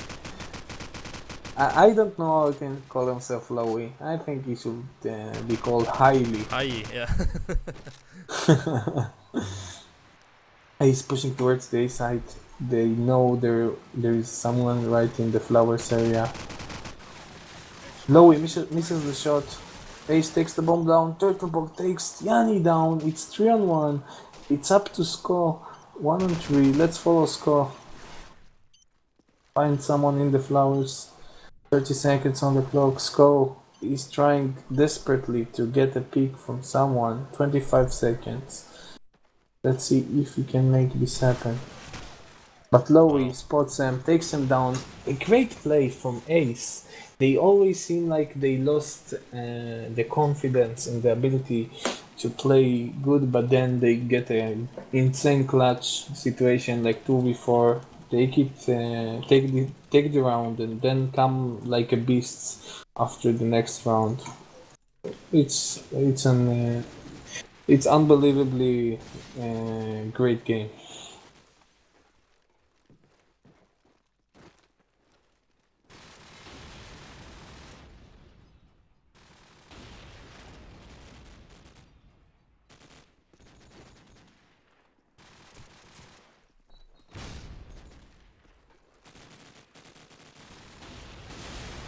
I don't know how he can call himself Lowy. I think he should be called Highly. Hi, yeah. He's pushing towards the A side. They know there is someone right in the flowers area. Lowy misses the shot. Ace takes the bomb down. Turtlebug takes Yanni down. It's 3-on-1. It's up to Sko. 1-on-3. Let's follow Sko. Find someone in the flowers. 30 seconds on the clock. Sko is trying desperately to get a peek from someone. 25 seconds. Let's see if we can make this happen. But Lowy spots him, takes him down. A great play from Ace. They always seem like they lost the confidence and the ability to play good, but then they get an insane clutch situation like 2v4. They keep take the round and then come like a beast after the next round. It's unbelievably great game.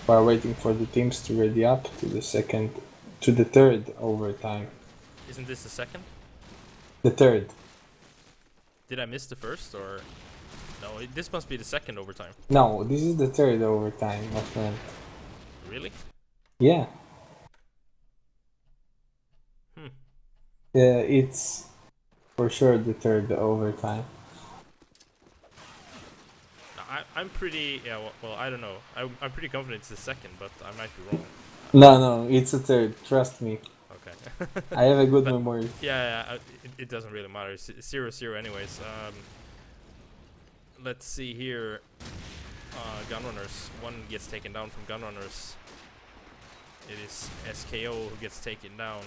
While waiting for the teams to ready up to the third overtime. Isn't this the second? The third. Did I miss the first, or no? This must be the second overtime. No, this is the third overtime, my friend. Really? Yeah. Hmm. It's for sure the third overtime. I'm pretty, yeah, well, I don't know. I'm pretty confident it's the second, but I might be wrong. No, it's a third, trust me. Okay. I have a good But- memory. Yeah, it doesn't really matter. It's 0-0 anyways. Let's see here. Gunrunners. One gets taken down from Gunrunners. It is SKO who gets taken down.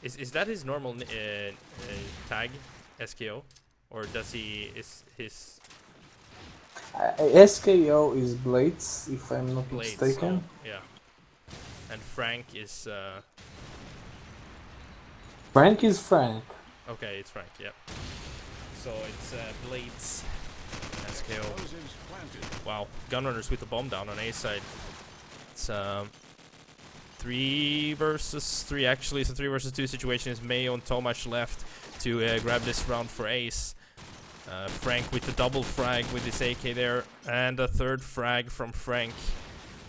Is that his normal tag, SKO? Or does he, is his SKO is Blades, if I'm not Blades? mistaken. Oh, yeah. And Frank is, Frank is Frank. okay, it's Frank, yep. So it's Blades, SKO. Explosives planted. Wow, Gunrunners with the bomb down on A side. It's 3 versus 3 actually. It's a 3 versus 2 situation. Is Mayo and Tomasz left to grab this round for Ace. Frank with the double frag with his AK there, and a third frag from Frank.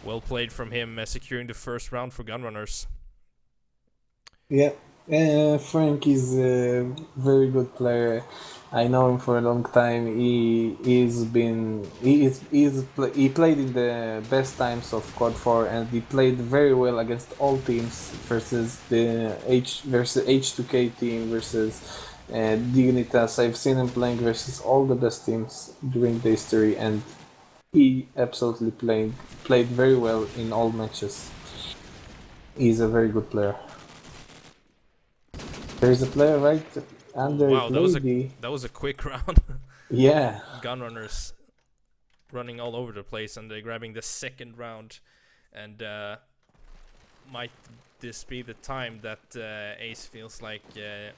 Well played from him, securing the first round for Gunrunners. Yeah, Frank is a very good player. I know him for a long time. He played in the best times of COD4, and he played very well against all teams versus the H2K team versus Dignitas. I've seen him playing versus all the best teams during the history, and he absolutely played very well in all matches. He's a very good player. There's a player right under Wow, lady. that was a quick round. Yeah. Gunrunners running all over the place, and they're grabbing the second round. And might this be the time that Ace feels like they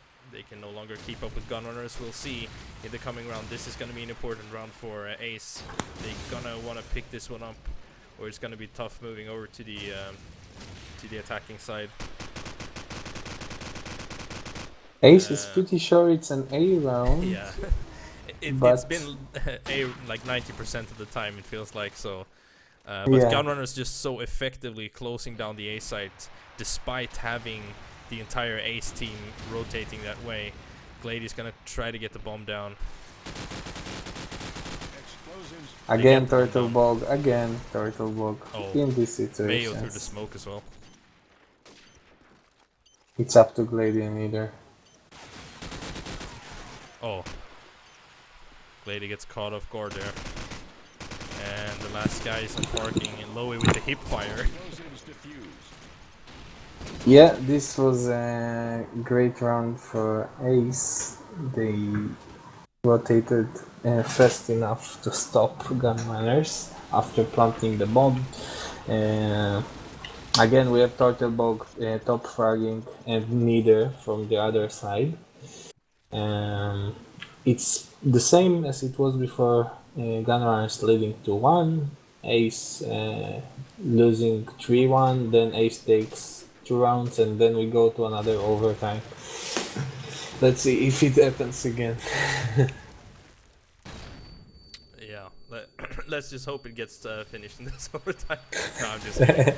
can no longer keep up with Gunrunners? We'll see in the coming round. This is going to be an important round for Ace. They're gonna want to pick this one up, or it's going to be tough moving over to the attacking side. Ace is pretty sure it's an A round. Yeah, it's But- been A like 90% of the time, it feels like. So, but Yeah. Gunrunners just so effectively closing down the A site, despite having the entire Ace team rotating that way. Glady's gonna try to get the bomb down. Explosives Again, get them turtle down. bog. Again, turtle bog. Oh, In this Mayo situation, through the smoke as well. it's up to Gladian either. Oh. Glady gets caught off guard there. And the last guy is on parking, and Lowy with the hip fire. Explosives defused. Yeah, this was a great round for Ace. They rotated fast enough to stop Gunrunners after planting the bomb. Again, we have Turtlebog top fragging and neither from the other side. It's the same as it was before. Gunrunners leading 2-1, Ace losing 3-1, then Ace takes 2 rounds, and then we go to another overtime. Let's see if it happens again. Yeah, let's just hope it gets finished in this overtime. No, I'm just kidding.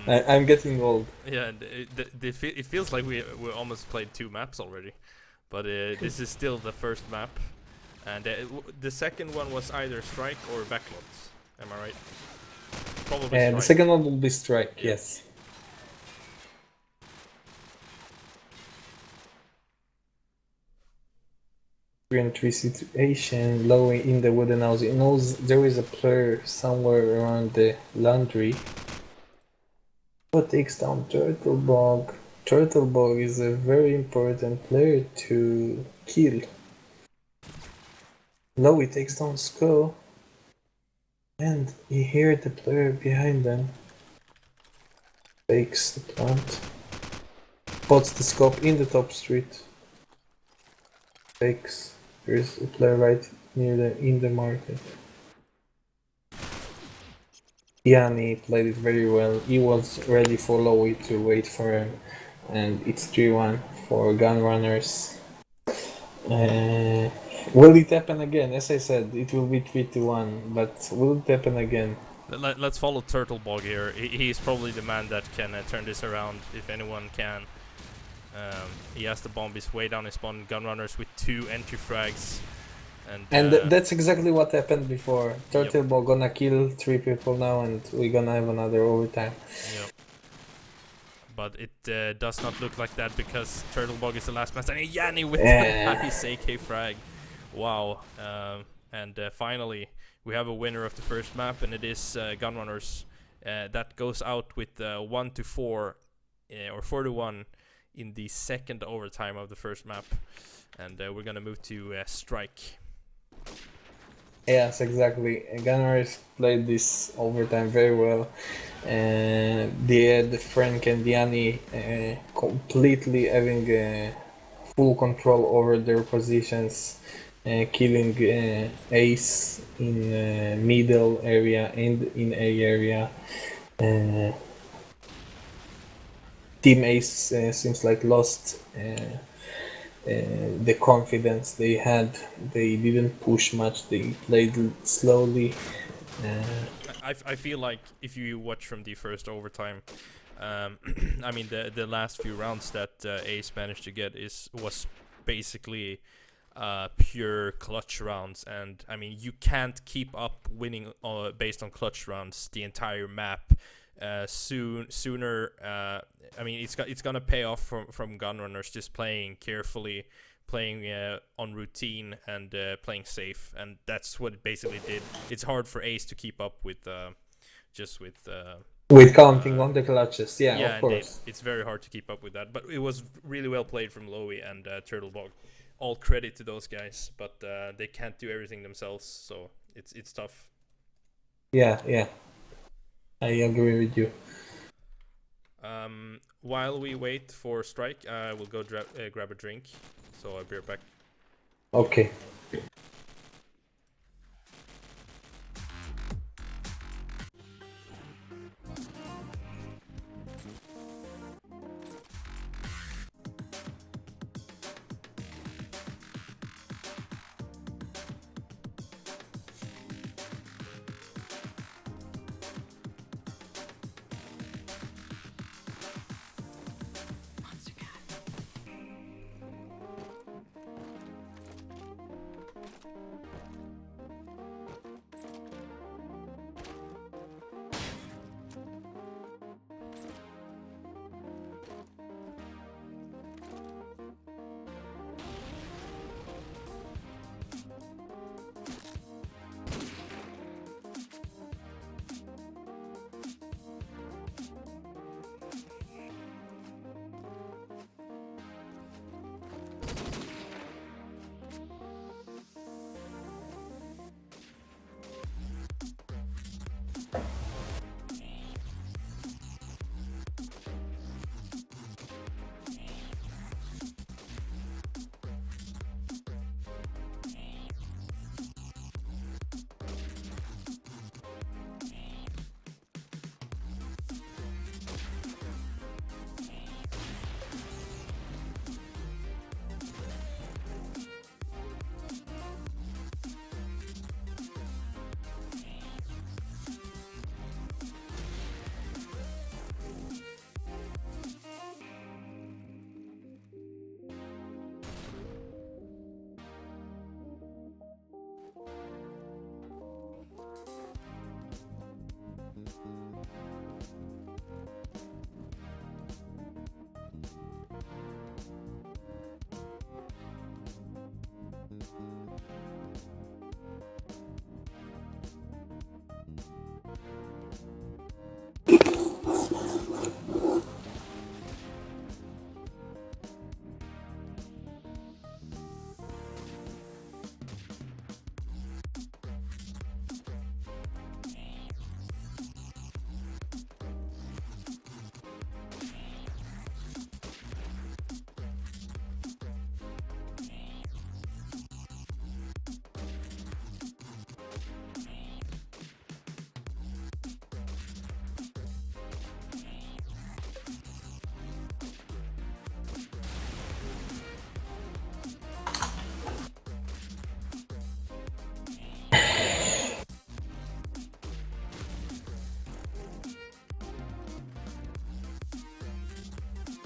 I'm getting old. Yeah, and it feels like we almost played 2 maps already. But this is still the first map. And the second one was either strike or backlots. Am I right? Probably strike. The second one will be strike, Yeah. yes. 3-3 situation, low in the wooden house. He knows there is a player somewhere around the laundry. What takes down Turtlebog? Turtlebog is a very important player to kill. Lowy takes down Skull. And he hears the player behind them. Fakes the plant. Spots the scope in the top street. Fakes. There's a player right near them in the market. Yanni played it very well. He was ready for Lowy to wait for him. And it's 3-1 for Gunrunners. Will it happen again? As I said, it will be 3-1, but will it happen again? Let's follow Turtlebog here. He's probably the man that can turn this around, if anyone can. He has the bomb his way down his spawn. Gunrunners with 2 entry frags. And that's exactly what happened before. Turtlebog gonna kill 3 people now, and we're gonna have another overtime. Yep. But it does not look like that because Turtlebog is the last man standing. Yanni with the nice AK frag. Wow. And finally, we have a winner of the first map, and it is Gunrunners. That goes out with 1-4 or 4-1 in the second overtime of the first map. And we're gonna move to strike. Yes, exactly. Gunners played this overtime very well. They had Frank and Yanni completely having full control over their positions, killing Ace in middle area and in A area. Team Ace seems like lost the confidence they had. They didn't push much. They played slowly. I feel like if you watch from the first overtime, I mean the last few rounds that Ace managed to get was basically pure clutch rounds, and I mean you can't keep up winning based on clutch rounds the entire map. Sooner I mean it's gonna pay off from Gunrunners just playing carefully, playing on routine, and playing safe, and that's what it basically did. It's hard for Ace to keep up with with counting on the clutches. Yeah, of course. it's very hard to keep up with that, but it was really well played from Lowy and Turtlebog. All credit to those guys, but they can't do everything themselves, so it's tough. Yeah, I agree with you. While we wait for strike, we'll go grab a drink, so I'll be right back. Okay.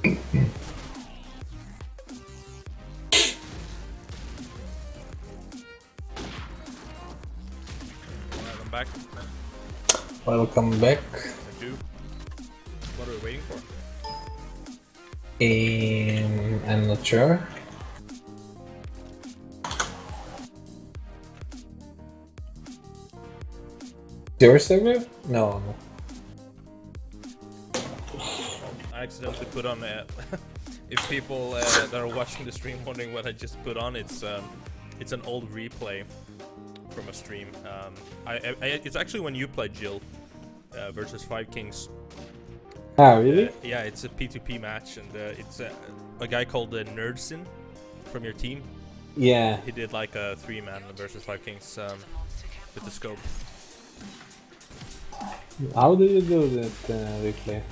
Alright, I'm back. Welcome back. Thank you. What are we waiting for? I'm not sure. Your server? No. I accidentally put on if people that are watching the stream wondering what I just put on, it's an old replay from a stream. It's actually when you played Jill versus 5 Kings. Ah, really? Yeah, it's a P2P match, and it's a guy called Nerdsin from your team. Yeah. He did like a 3-man versus 5 Kings with the scope. How do you do that replay?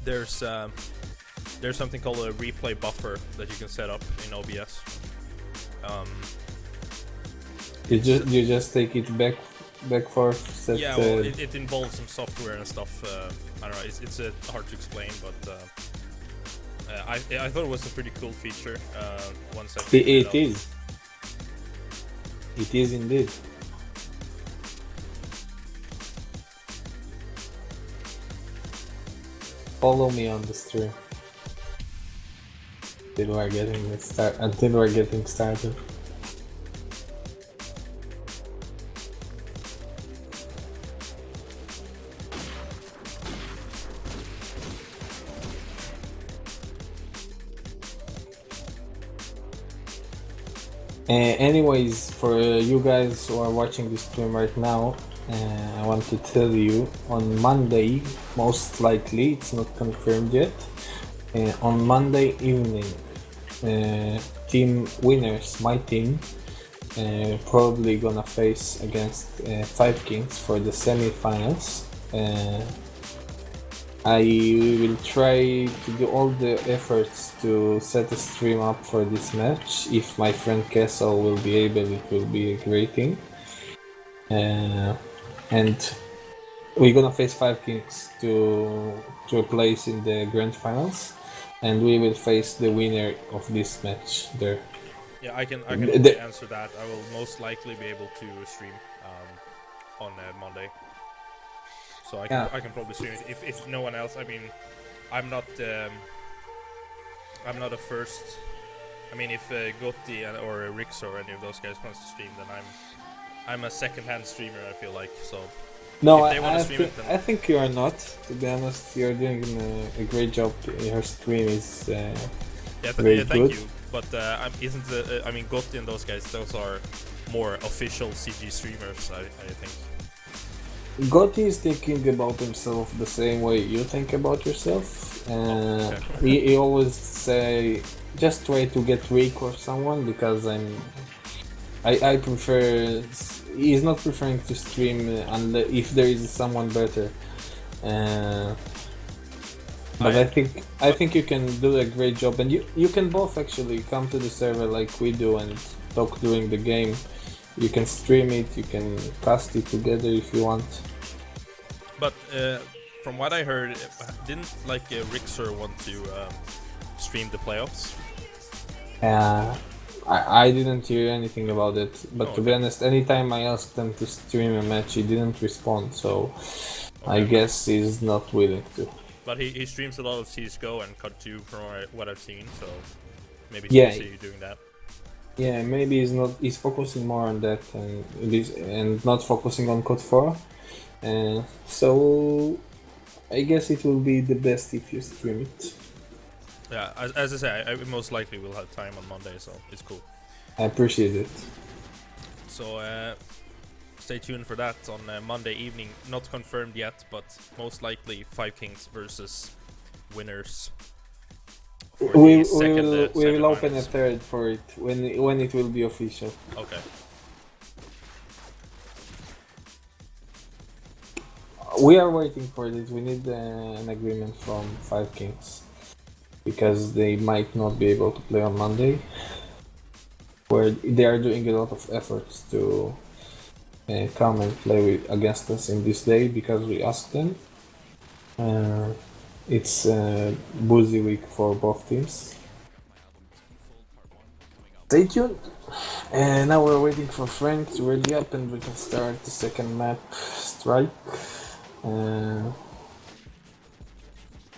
There's something called a replay buffer that you can set up in OBS. You just take it back forth. Set, Yeah, well, it involves some software and stuff. I don't know. It's hard to explain, but I thought it was a pretty cool feature. Once I figured it out. is. It is indeed. Follow me on the stream until we're getting started. Anyways, for you guys who are watching this stream right now, I want to tell you on Monday, most likely, it's not confirmed yet, on Monday evening, team winners, my team, probably gonna face against 5 Kings for the semi-finals. I will try to do all the efforts to set a stream up for this match. If my friend Kessel will be able, it will be a great thing. And we're gonna face 5 Kings to a place in the grand finals, and we will face the winner of this match there. Yeah, I can only answer that. I will most likely be able to stream on Monday. So I can probably stream it if no one else. I mean, I'm not a first. I mean, if Gotti or Rix or any of those guys wants to stream, then I'm a second-hand streamer. I feel like so. No, I think you are not. To be honest, you're doing a great job. Your stream is very thank good. you. But isn't I mean, Gotti and those guys, those are more official CG streamers. I think. Gotti is thinking about himself the same way you think about yourself. Okay. He always say, just try to get Rick or someone, because I prefer. He's not preferring to stream unless if there is someone better. But I think you can do a great job, and you can both actually come to the server like we do and talk during the game. You can stream it, you can cast it together if you want. But from what I heard, didn't like Rixer want to stream the playoffs? I didn't hear anything about it, but to be honest, anytime I asked them to stream a match, he didn't respond, so I guess he's not willing to. But he streams a lot of CSGO and COD2 from what I've seen, so maybe Yeah. see you doing that. Yeah, maybe he's focusing more on that and not focusing on COD4. So I guess it will be the best if you stream it. Yeah, as I say, I most likely will have time on Monday, so it's cool. I appreciate it. So stay tuned for that on Monday evening. Not confirmed yet, but most likely 5 Kings versus winners. We will open a third for it when it will be official. Okay. We are waiting for this. We need an agreement from 5 Kings, because they might not be able to play on Monday, where they are doing a lot of efforts to come and play against us in this day because we asked them. It's Boozy week for both teams. Stay tuned. And now we're waiting for Frank to ready up and we can start the second map, Strike.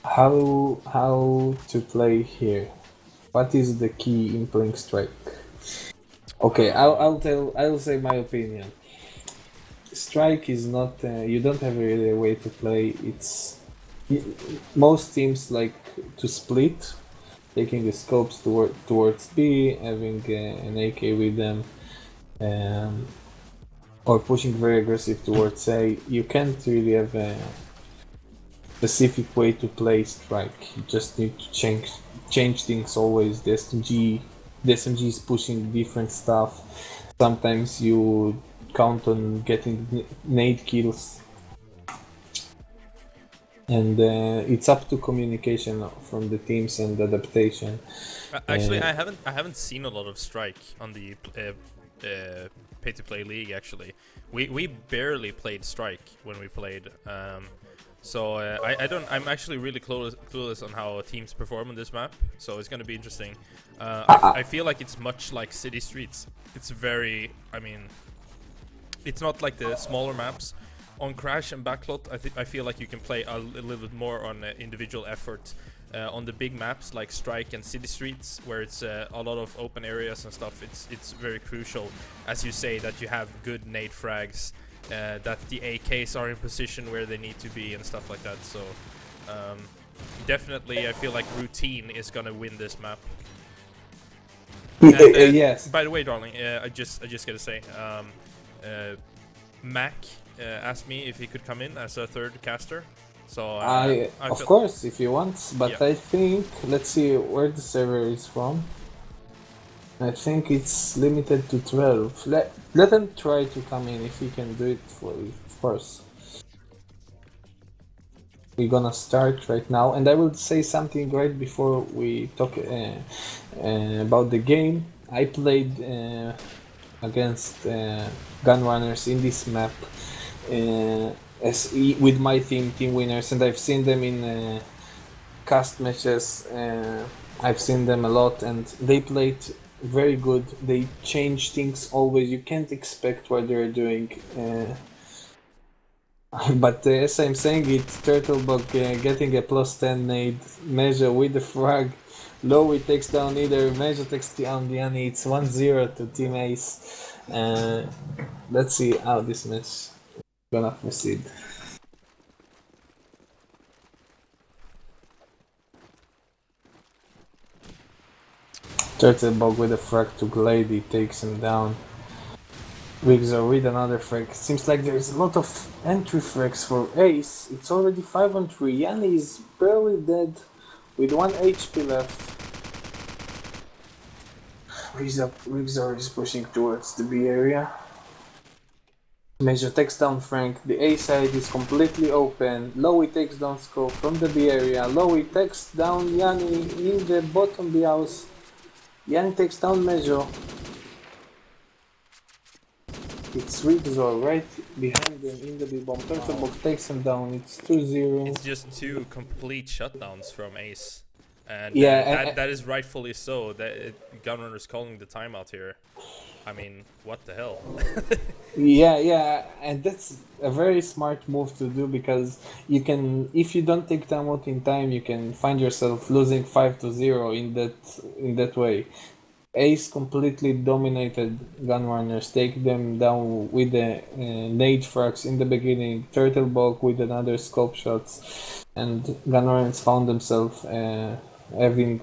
How to play here? What is the key in playing Strike? Okay, I'll say my opinion. Strike is not you don't have really a way to play. It's most teams like to split, taking the scopes towards B, having an AK with them, or pushing very aggressive towards A. You can't really have a specific way to play Strike. You just need to change things always. The SMG is pushing different stuff. Sometimes you count on getting nade kills, and it's up to communication from the teams and adaptation. Actually, I haven't seen a lot of Strike on the pay-to-play league. Actually, we barely played Strike when we played. So I'm actually really clueless on how teams perform on this map. So it's gonna be interesting. I feel like it's much like City Streets. It's very, I mean, it's not like the smaller maps. On Crash and Backlot, I feel like you can play a little bit more on individual effort. On the big maps like Strike and City Streets, where it's a lot of open areas and stuff, it's very crucial, as you say, that you have good nade frags, that the AKs are in position where they need to be and stuff like that. So definitely, I feel like routine is gonna win this map. And, Yes. By the way, darling, I just gotta say, Mac asked me if he could come in as a third caster. So Of course, if you want, but Yeah. I think let's see where the server is from. I think it's limited to 12. Let them try to come in if he can do it for you, of course. We're gonna start right now, and I will say something right before we talk about the game. I played against Gunrunners in this map with my team winners, and I've seen them in cast matches. I've seen them a lot, and they played very good. They change things always. You can't expect what they're doing. But as I'm saying it, Turtlebug getting a +10 nade, Measure with the frag, Lowy takes down either, Measure takes down Diani, it's 1-0 to Team Ace. Let's see how this match is gonna proceed. Turtlebug with a frag to Glade, he takes him down. Wigzor with another frag. Seems like there's a lot of entry frags for Ace. It's already 5-on-3. Yanni is barely dead with 1 HP left. Wigzor is pushing towards the B area. Measure takes down Frank. The A side is completely open. Lowy takes down Scope from the B area. Lowy takes down Yanni in the bottom B house. Yanni takes down Measure. It's Wigzor right behind them in the B-bomb. Turtlebug takes him down. It's 2-0. It's just 2 complete shutdowns from Ace. And Yeah, that is rightfully so. Gunrunner's calling the timeout here. I mean, what the hell? Yeah, and that's a very smart move to do, because you can, if you don't take timeout in time, you can find yourself losing 5-0 in that way. Ace completely dominated Gunrunners, take them down with the nade frags in the beginning, Turtlebug with another scope shots, and Gunrunners found themselves having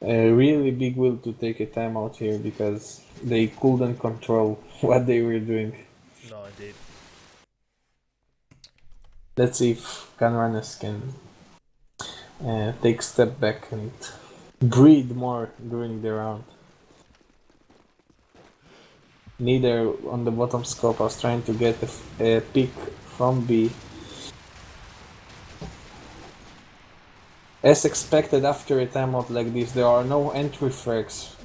a really big will to take a timeout here, because they couldn't control what they were doing. No, indeed. Let's see if Gunrunners can take a step back and breathe more during the round. Neither on the bottom scope. I was trying to get a pick from B. As expected, after a timeout like this, there are no entry frags.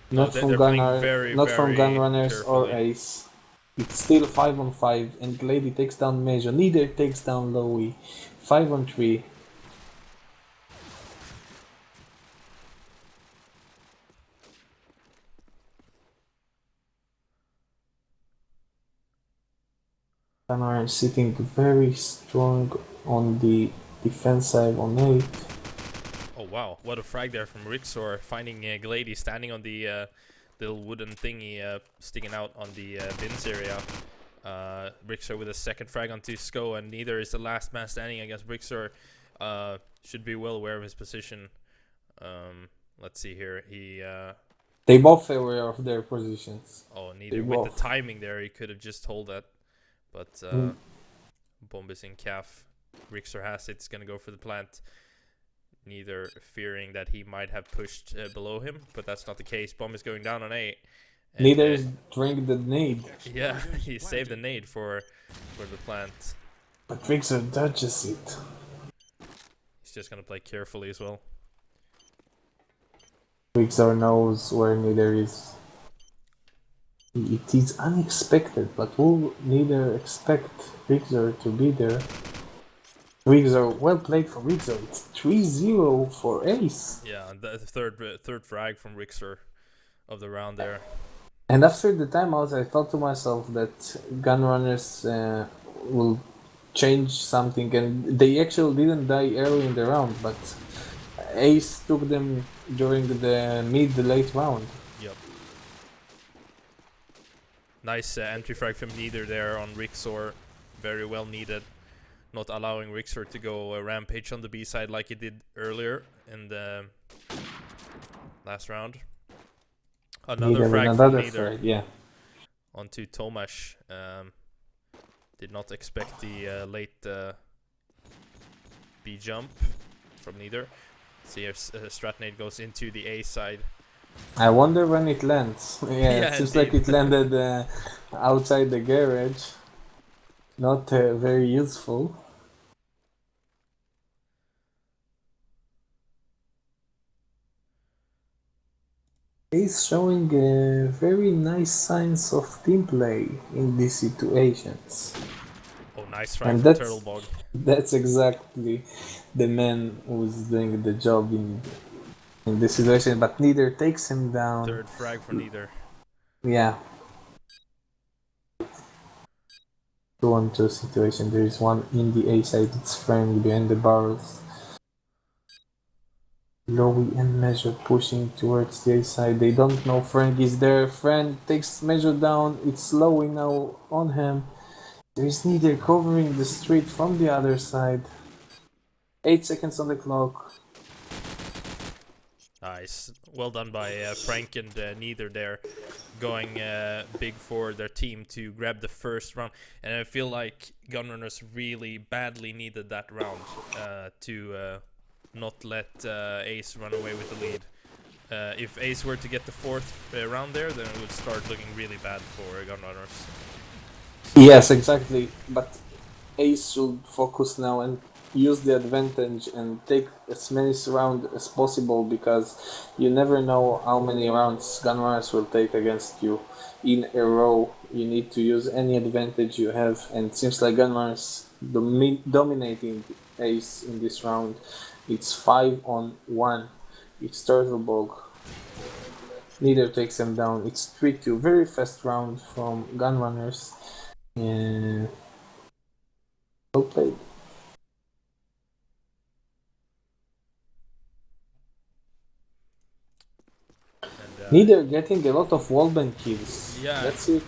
Not from Gunrunners or Ace. It's still 5-on-5, and Glady takes down Measure. Neither takes down Lowy. 5-on-3. GUNRUNNERS sitting very strong on the defense side on A. Oh wow, what a frag there from Rixor, finding Glady standing on the little wooden thingy sticking out on the bins area. Rixor with a second frag onto Sko, and neither is the last man standing against Rixor. Should be well aware of his position. Let's see here. They both aware of their positions. Oh, neither. They With both. the timing there, he could have just told that. But bomb is in calf. Rixor has it. It's gonna go for the plant. Neither fearing that he might have pushed below him, but that's not the case. Bomb is going down on A. And, Neither is drank the nade. yeah, he saved the nade for the plant. But Rixor dodges it. He's just gonna play carefully as well. Rixor knows where Neither is. It is unexpected, but will Neither expect Rixor to be there? Rixor, well played for Rixor. It's 3-0 for Ace. Yeah, and the third frag from Rixor of the round there. And after the timeout, I thought to myself that GUNRUNNERS will change something, and they actually didn't die early in the round, but Ace took them during the mid-late round. Yep. Nice entry frag from Neither there on Rixor. Very well needed. Not allowing Rixor to go rampage on the B side like he did earlier in the last round. Another frag from Neither yeah. onto Tomasz. Did not expect the late B jump from Neither. See if Stratnade goes into the A side. I wonder when it lands. Yeah, it seems indeed. like it landed outside the garage. Not very useful. He's showing very nice signs of team play in these situations. Oh, nice frag And from that's- Turtlebog. That's exactly the man who's doing the job in this situation, but Neither takes him down. Third frag for Neither. Yeah. 2-on-2 situation. There is one in the A side, it's Frank behind the barrels. Lowy and Measure pushing towards the A side. They don't know Frank is there. Frank takes Measure down. It's Lowy now on him. There is Neither covering the street from the other side. 8 seconds on the clock. Nice. Well done by Frank and Neither there. Going big for their team to grab the first round. And I feel like GUNRUNNERS really badly needed that round to not let Ace run away with the lead. If Ace were to get the fourth round there, then it would start looking really bad for GUNRUNNERS. Yes, exactly. But Ace should focus now and use the advantage and take as many rounds as possible, because you never know how many rounds GUNRUNNERS will take against you in a row. You need to use any advantage you have, and it seems like GUNRUNNERS dominating Ace in this round. It's 5-on-1. It's Turtlebog. Neither takes him down. It's 3-2. Very fast round from GUNRUNNERS. And well played. And, Neither getting a lot of wallbang kills. Yeah. That's it.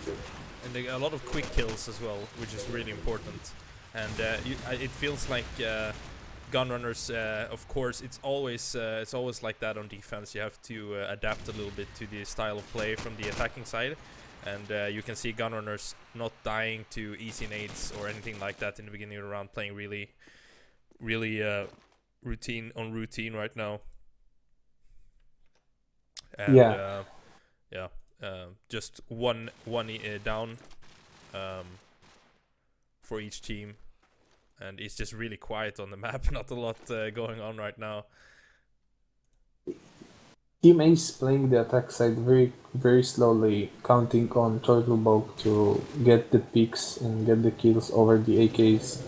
and a lot of quick kills as well, which is really important. And it feels like GUNRUNNERS, of course, it's always like that on defense. You have to adapt a little bit to the style of play from the attacking side. And you can see GUNRUNNERS not dying to easy nades or anything like that in the beginning of the round, playing really routine right now. And, just one down for each team, and it's just really quiet on the map. Not a lot going on right now. Team Ace playing the attack side very, very slowly, counting on Turtlebog to get the picks and get the kills over the AKs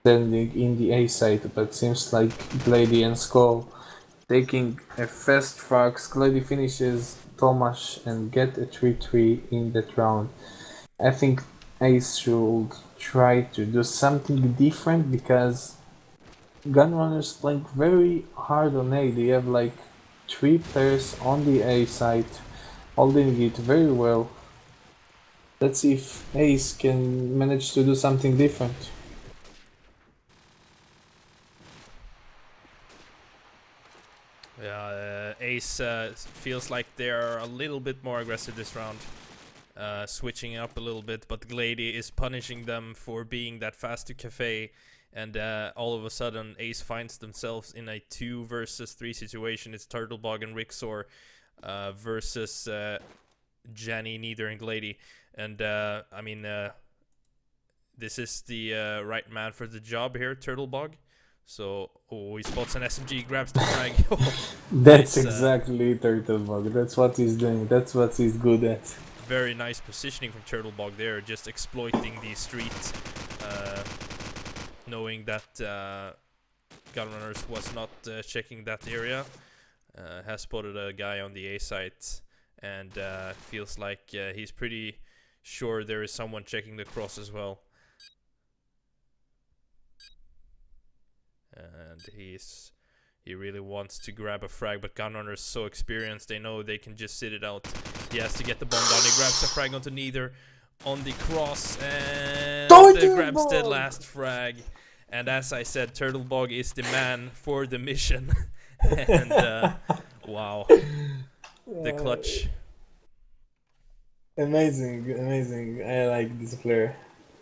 standing in the A side, but seems like Glady and Skull taking a fast frag. Glady finishes Tomasz and get a 3-3 in that round. I think Ace should try to do something different because Gunrunners playing very hard on A. They have like 3 players on the A side holding it very well. Let's see if Ace can manage to do something different. Yeah, Ace feels like they're a little bit more aggressive this round. Switching up a little bit, but Glady is punishing them for being that fast to cafe, and all of a sudden Ace finds themselves in a 2 versus 3 situation. It's Turtlebug and Rixor versus Jenny, Neither, and Glady, and I mean this is the right man for the job here, Turtlebug. So, he spots an SMG, grabs the frag. That's exactly Turtlebug. That's what he's doing. That's what he's good at. Very nice positioning from Turtlebug there, just exploiting the street, knowing that Gunrunners was not checking that area. Has spotted a guy on the A site, and feels like he's pretty sure there is someone checking the cross as well. And he really wants to grab a frag, but Gunrunner is so experienced, they know they can just sit it out. He has to get the bomb down. He grabs the frag onto Neither on the cross, and grabs the last frag. And as I said, Turtlebug is the man for the mission. And wow, the clutch. Amazing. I like this player.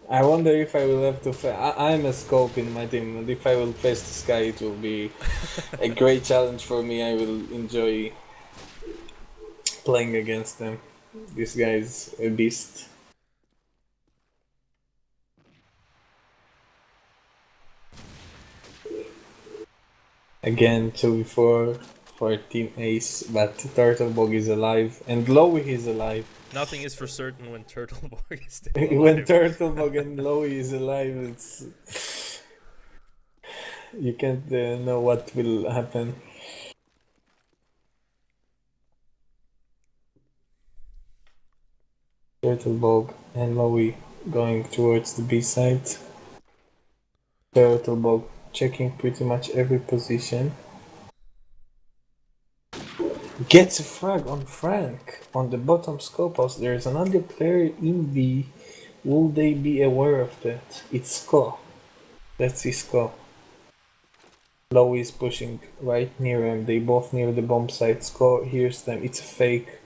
I wonder if I will have to. I'm a scope in my team, and if I will face this guy, it will be a great challenge for me. I will enjoy playing against them. This guy is a beast. Again, 2v4 for Team Ace, but Turtlebug is alive, and Lowy is alive. Nothing is for certain when Turtlebug is still alive. When Turtlebug and Lowy is alive, it's you can't know what will happen. Turtlebug and Lowy going towards the B side. Turtlebug checking pretty much every position. Gets a frag on Frank on the bottom scope house. There is another player in B. Will they be aware of that? It's Sko. Let's see Sko. Lowy is pushing right near him. They both near the bomb site. Sko hears them. It's a fake.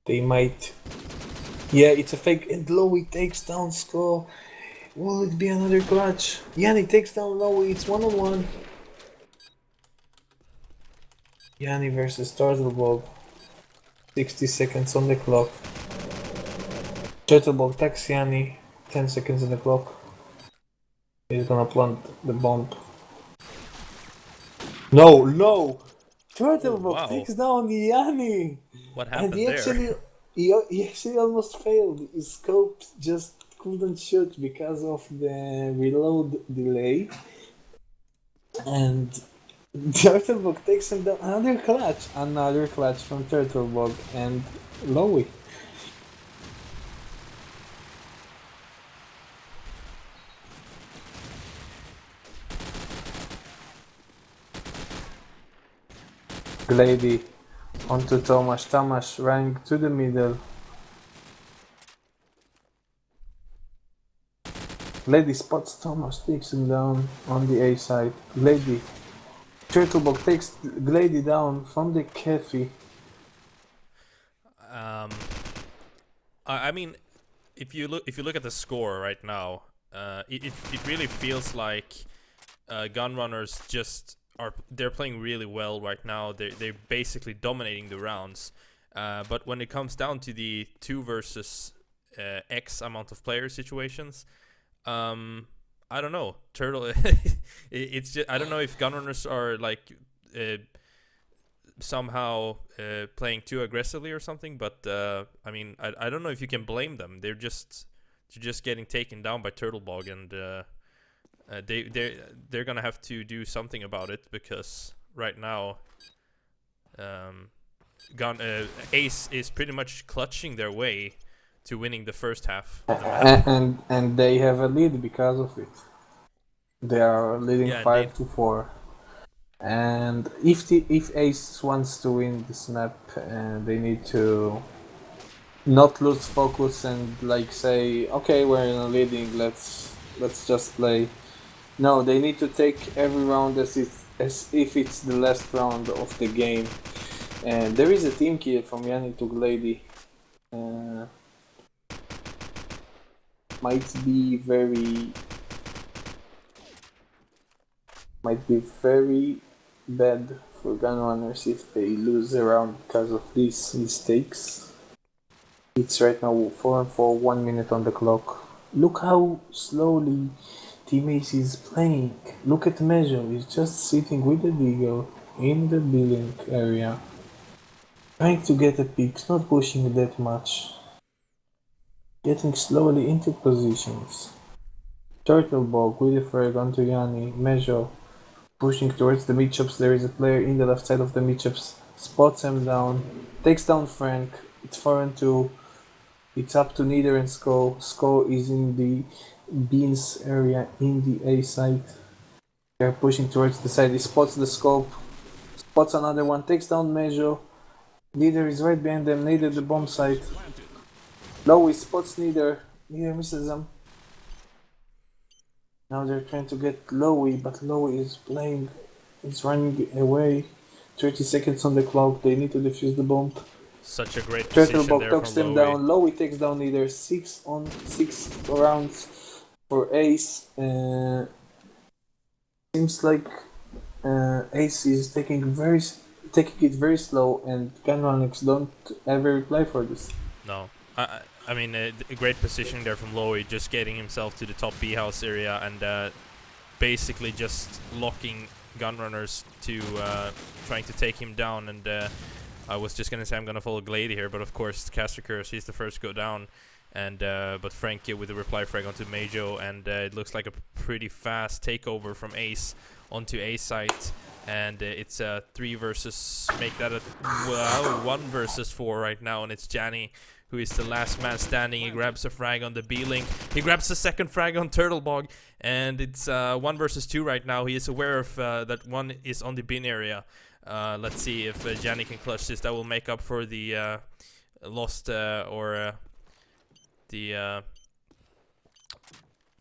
They might. Yeah, it's a fake. And Lowy takes down Sko. Will it be another clutch? Yanni takes down Lowy. It's 1-on-1. Yanni versus Turtlebug. 60 seconds on the clock. Turtlebug attacks Yanni. 10 seconds on the clock. He's gonna plant the bomb. No! Turtlebug takes down Yanni! What happened and there? He actually almost failed. His scope just couldn't shoot because of the reload delay. And Turtlebug takes him down. Another clutch from Turtlebug and Lowy. Glady onto Tomasz. Tomasz running to the middle. Glady spots Tomasz, takes him down on the A side. Glady. Turtlebug takes Glady down from the cafe. I mean, if you look at the score right now, it really feels like Gunrunners they're playing really well right now. They're basically dominating the rounds. But when it comes down to the 2 versus X amount of player situations, I don't know. It's just, I don't know if Gunrunners are like somehow playing too aggressively or something. But I mean, I don't know if you can blame them. They're just getting taken down by Turtlebug, and they're gonna have to do something about it, because right now Ace is pretty much clutching their way to winning the first half of the map. And they have a lead because of it. They are leading Yeah, 5-4. And if Ace wants to win this map, they need to not lose focus and like say, okay, we're in a leading, let's just play. No, they need to take every round as if it's the last round of the game. And there is a team kill from Yanni to Glady. Might be very bad for Gunrunners if they lose a round because of these mistakes. It's right now 4-4, 1 minute on the clock. Look how slowly Team Ace is playing. Look at Measure, he's just sitting with the Deagle in the building area. Trying to get a pick, not pushing that much. Getting slowly into positions. Turtlebog with a frag onto Yanni. Measure pushing towards the mid-chops. There is a player in the left side of the mid-chops. Spots him down. Takes down Frank. It's 4-2. It's up to Neither and Sko. Sko is in the Beans area in the A side. They're pushing towards the side. He spots the scope. Spots another one. Takes down Measure. Neither is right behind them. Neither the bomb site. Lowy spots Neither. Neither misses them. Now they're trying to get Lowy, but Lowy is playing. It's running away. 30 seconds on the clock. They need to defuse the bomb. Such a great position Turtlebog there talks from them Lowy. down. Lowy takes down Neither. 6 on 6 rounds for Ace. Seems like Ace is taking it very slow, and Gunrunners don't ever reply for this. No. I mean, a great position there from Lowy, just getting himself to the top B house area and basically just locking Gunrunners to trying to take him down. And I was just gonna say I'm gonna follow Glady here, but of course Caster Curse, he's the first to go down. And but Frankie with the reply frag onto Majo, and it looks like a pretty fast takeover from Ace onto A site. And it's a 3 versus, make that a 1 versus 4 right now, and it's Janny who is the last man standing. He grabs a frag on the B-Link. He grabs the second frag on Turtlebog, and it's 1 versus 2 right now. He is aware of that one is on the bin area. Let's see if Janny can clutch this. That will make up for the lost or the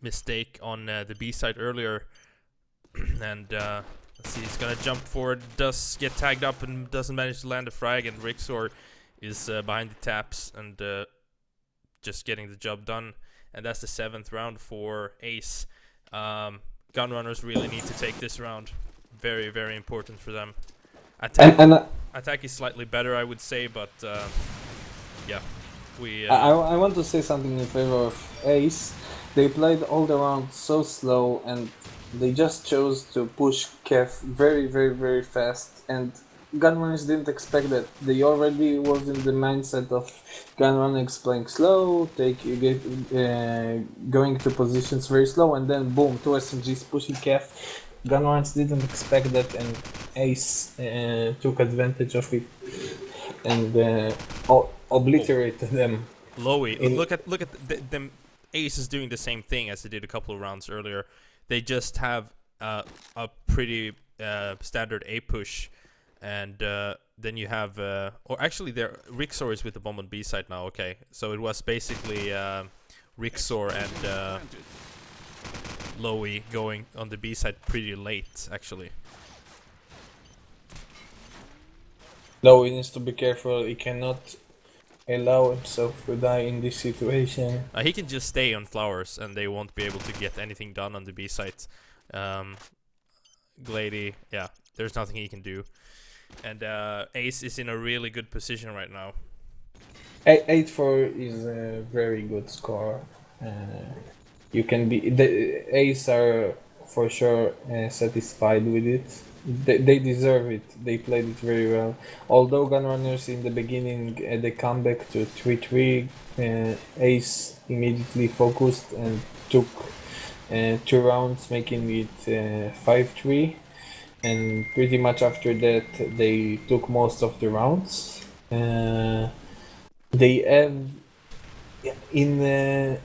mistake on the B side earlier. And let's see, he's gonna jump forward, does get tagged up and doesn't manage to land a frag, and Rixor is behind the taps and just getting the job done. And that's the 7th round for Ace. Gunrunners really need to take this round. Very, very important for them. Attack is slightly better, I would say, but yeah. I want to say something in favor of Ace. They played all the rounds so slow, and they just chose to push Kev very, very, very fast. And Gunrunners didn't expect that. They already was in the mindset of Gunrunners playing slow, going to positions very slow, and then boom, 2 SMGs pushing Kev. Gunrunners didn't expect that, and Ace took advantage of it and obliterated them. Lowy, look at them. Ace is doing the same thing as they did a couple of rounds earlier. They just have a pretty standard A push. And then you have, or actually, Rixor is with the bomb on B side now. Okay, so it was basically Rixor and Lowy going on the B side pretty late, actually. Lowy needs to be careful. He cannot allow himself to die in this situation. He can just stay on flowers, and they won't be able to get anything done on the B side. Glady, yeah, there's nothing he can do. And Ace is in a really good position right now. 8-4 is a very good score. You can be the Ace are for sure satisfied with it. They deserve it. They played it very well. Although Gunrunners in the beginning had a comeback to 3-3, Ace immediately focused and took 2 rounds, making it 5-3. And pretty much after that, they took most of the rounds. They have in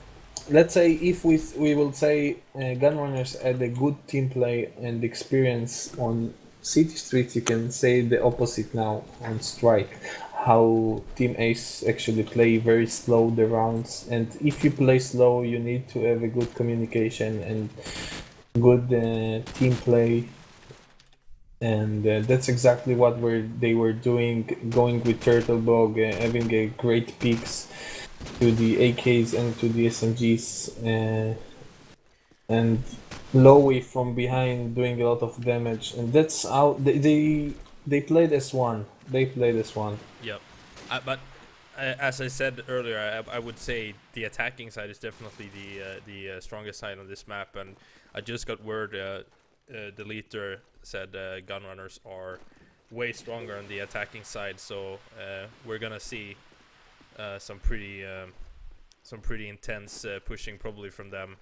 let's say if we will say Gunrunners had a good team play and experience on city streets, you can say the opposite now on strike. How Team Ace actually play very slow the rounds, and if you play slow, you need to have a good communication and good team play, and that's exactly what they were doing, going with Turtlebog, having a great picks to the AKs and to the SMGs, and Lowy from behind doing a lot of damage, and that's how they played as one. They played as one. Yep. But as I said earlier, I would say the attacking side is definitely the strongest side on this map, and I just got word the leader said Gunrunners are way stronger on the attacking side, so we're gonna see some pretty intense pushing probably from them,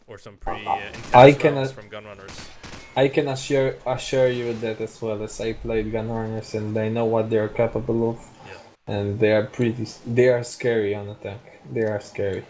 or some pretty I intense can rounds from Gunrunners. I can assure you that as well, as I played Gunrunners and I know what they are capable of, Yeah. and they are scary on attack. They are scary.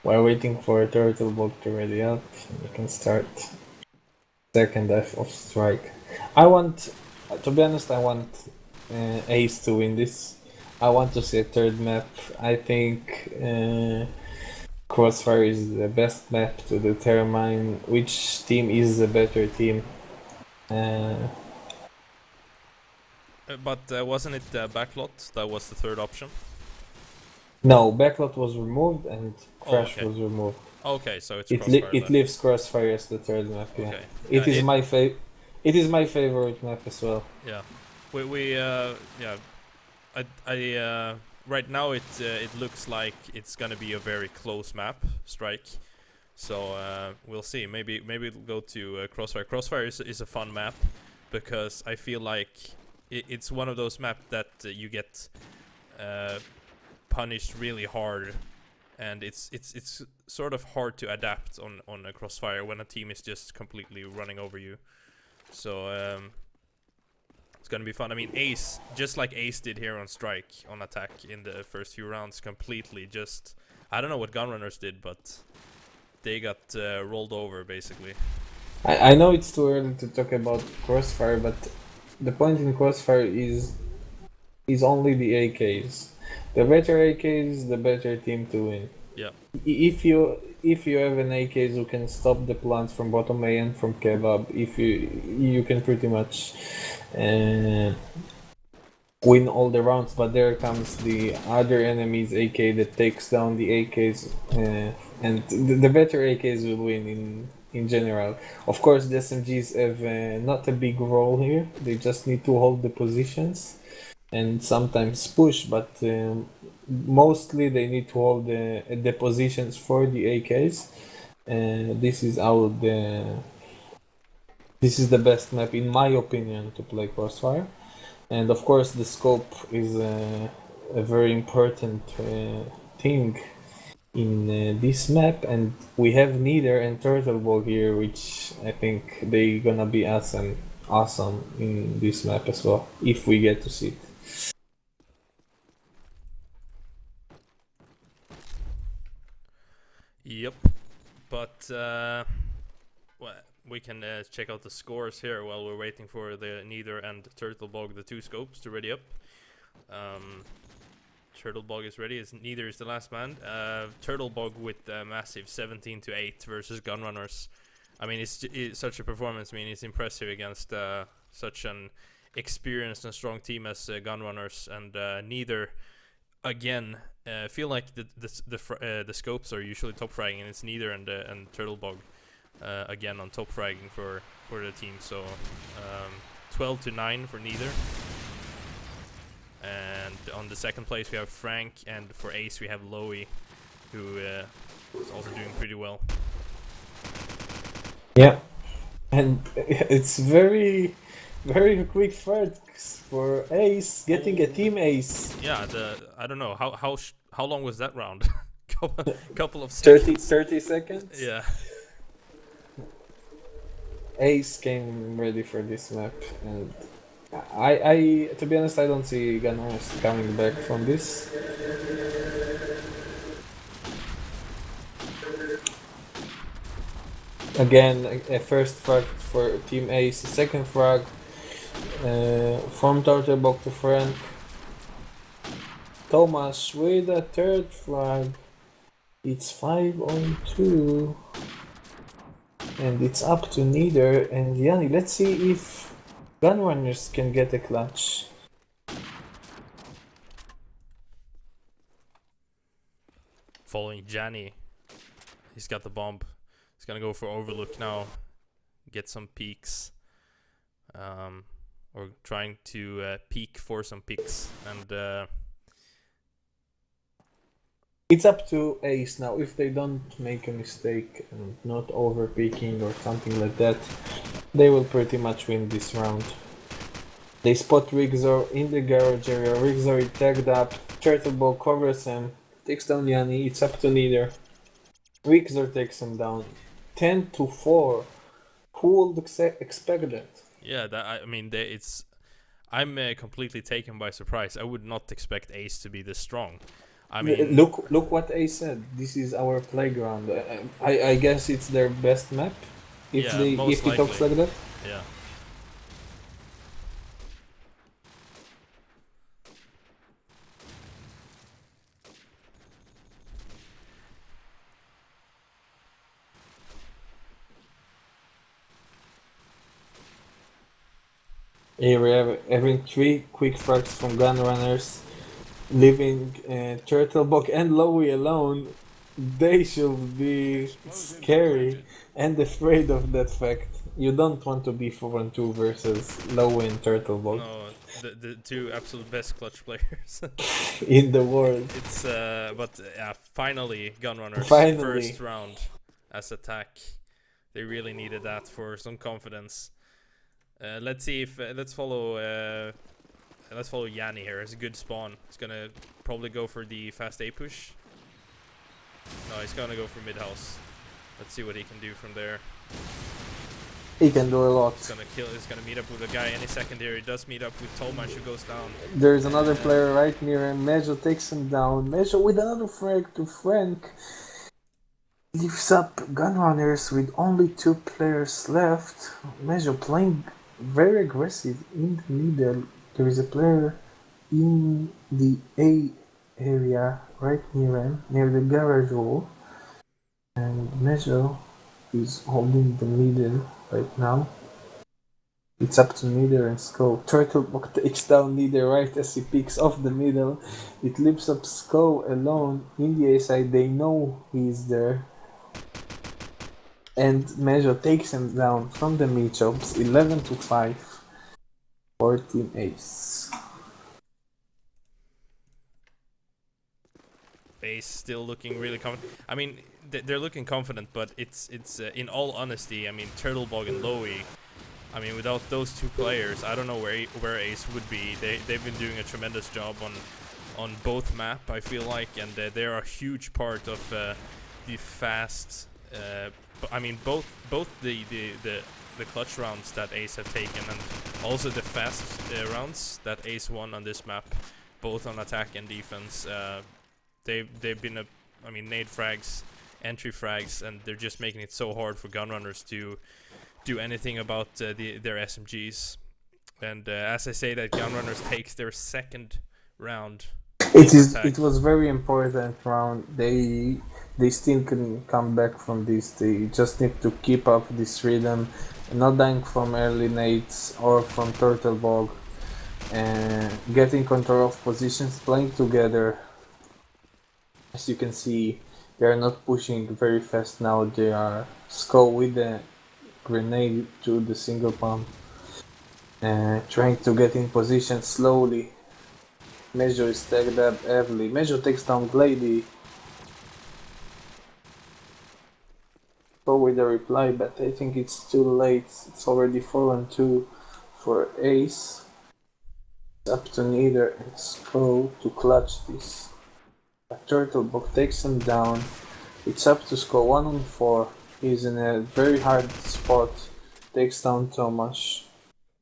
While waiting for a turtle bug to ready up, you can start second F of strike. I want, to be honest, I want Ace to win this. I want to see a third map. I think Crossfire is the best map to determine which team is the better team. But wasn't it Backlot that was the third option? No, Backlot was removed and Crash okay. was removed. Okay, so it's Crossfire. It leaves Crossfire as the third map. Yeah, Okay. it is my It is my favorite map as well. Yeah, we yeah, I right now it looks like it's gonna be a very close map, Strike. So we'll see. Maybe we'll go to Crossfire. Crossfire is a fun map because I feel like it's one of those maps that you get punished really hard, and it's sort of hard to adapt on a Crossfire when a team is just completely running over you. So it's gonna be fun. I mean, Ace, just like Ace did here on Strike, on attack in the first few rounds, completely just, I don't know what Gunrunners did, but they got rolled over basically. I know it's too early to talk about Crossfire, but the point in Crossfire is only the AKs. The better AKs, the better team to win. Yeah. If you have an AKs who can stop the plants from bottom A and from kebab, if you can pretty much win all the rounds. But there comes the other enemy's AK that takes down the AKs, and the better AKs will win in general. Of course, the SMGs have not a big role here. They just need to hold the positions and sometimes push, but mostly they need to hold the positions for the AKs. This is the best map in my opinion to play Crossfire, and of course the scope is a very important thing in this map, and we have Neither and Turtleball here, which I think they gonna be awesome in this map as well if we get to see it. Yep. But well, we can check out the scores here while we're waiting for the Neither and Turtlebog, the two scopes, to ready up. Turtlebog is ready. Neither is the last man. Turtlebog with a massive 17-8 versus Gunrunners. I mean, it's such a performance. I mean, it's impressive against such an experienced and strong team as Gunrunners, and Neither. Again, feel like the scopes are usually top fragging, and it's Neither and Turtlebog again on top fragging for the team. So 12-9 for neither. And on the second place we have Frank, and for Ace we have Loey, who is also doing pretty well. Yeah, and it's very quick first for Ace getting a team ace. Yeah, I don't know how long was that round? couple of seconds. 30 seconds. Yeah. Ace came ready for this map, and I to be honest, I don't see GUNRUNNERS coming back from this. Again, a first frag for Team Ace, a second frag from Turtlebog to Frank. Thomas with a third frag. It's 5-on-2. And it's up to neither. And Yanni, let's see if GUNRUNNERS can get a clutch. Following Janny. He's got the bomb. He's gonna go for Overlook now. Get some peaks. Or trying to peek for some picks. And it's up to Ace now. If they don't make a mistake and not over peeking or something like that, they will pretty much win this round. They spot Rigzor in the garage area. Rigzor is tagged up. Turtleball covers him. Takes down Yanni. It's up to neither. Rigzor takes him down. 10-4. Who would expect that? yeah, I mean, I'm completely taken by surprise. I would not expect Ace to be this strong. I mean, look what Ace said. This is our playground. I guess it's their best map. If he talks like that. Yeah. Here we have having 3 quick frags from GUNRUNNERS, leaving Turtlebog and Loey alone. They should be scary and afraid of that fact. You don't want to be 4-2 versus Loey and Turtlebog. No, the two absolute best clutch players in the world. It's but yeah, finally GUNRUNNERS first round as attack. They really needed that for some confidence. Let's see if let's follow Yanni here. It's a good spawn. He's gonna probably go for the fast A push. No, he's gonna go for mid house. Let's see what he can do from there. He can do a lot. He's gonna kill. He's gonna meet up with a guy any second here. He does meet up with Tolmash, who goes down. There's another player right near him. Mejo takes him down. Mejo with another frag to Frank. Lifts up GUNRUNNERS with only 2 players left. Mejo playing very aggressive in the middle. There is a player in the A area right near him, near the garage wall. And Mejo is holding the middle right now. It's up to Neither and Sko. Turtlebog takes down Neither right as he picks off the middle. It lifts up Sko alone in the A side. They know he's there. And Mejo takes him down from the mid-chops, 11-5 for Team Ace. Ace still looking really confident. I mean, they're looking confident, but it's in all honesty, I mean, Turtlebog and Loey, I mean, without those 2 players, I don't know where Ace would be. They've been doing a tremendous job on both map, I feel like, and they're a huge part of the fast. I mean, both the clutch rounds that Ace have taken, and also the fast rounds that Ace won on this map, both on attack and defense. They've been I mean, nade frags, entry frags, and they're just making it so hard for GUNRUNNERS to do anything about their SMGs. And as I say that, GUNRUNNERS takes their second round. It was very important round. They still can come back from this. They just need to keep up this rhythm, not dying from early nades or from Turtlebog, and getting control of positions, playing together. As you can see, they are not pushing very fast now. They are Sko with the grenade to the single pump. trying to get in position slowly. Measure is tagged up heavily. Measure takes down Glady. Go with the reply, but I think it's too late. It's already 4-2 for Ace. It's up to Neither and Sko to clutch this. But Turtlebug takes him down. It's up to Sko 1-4. He's in a very hard spot. Takes down Tomasz.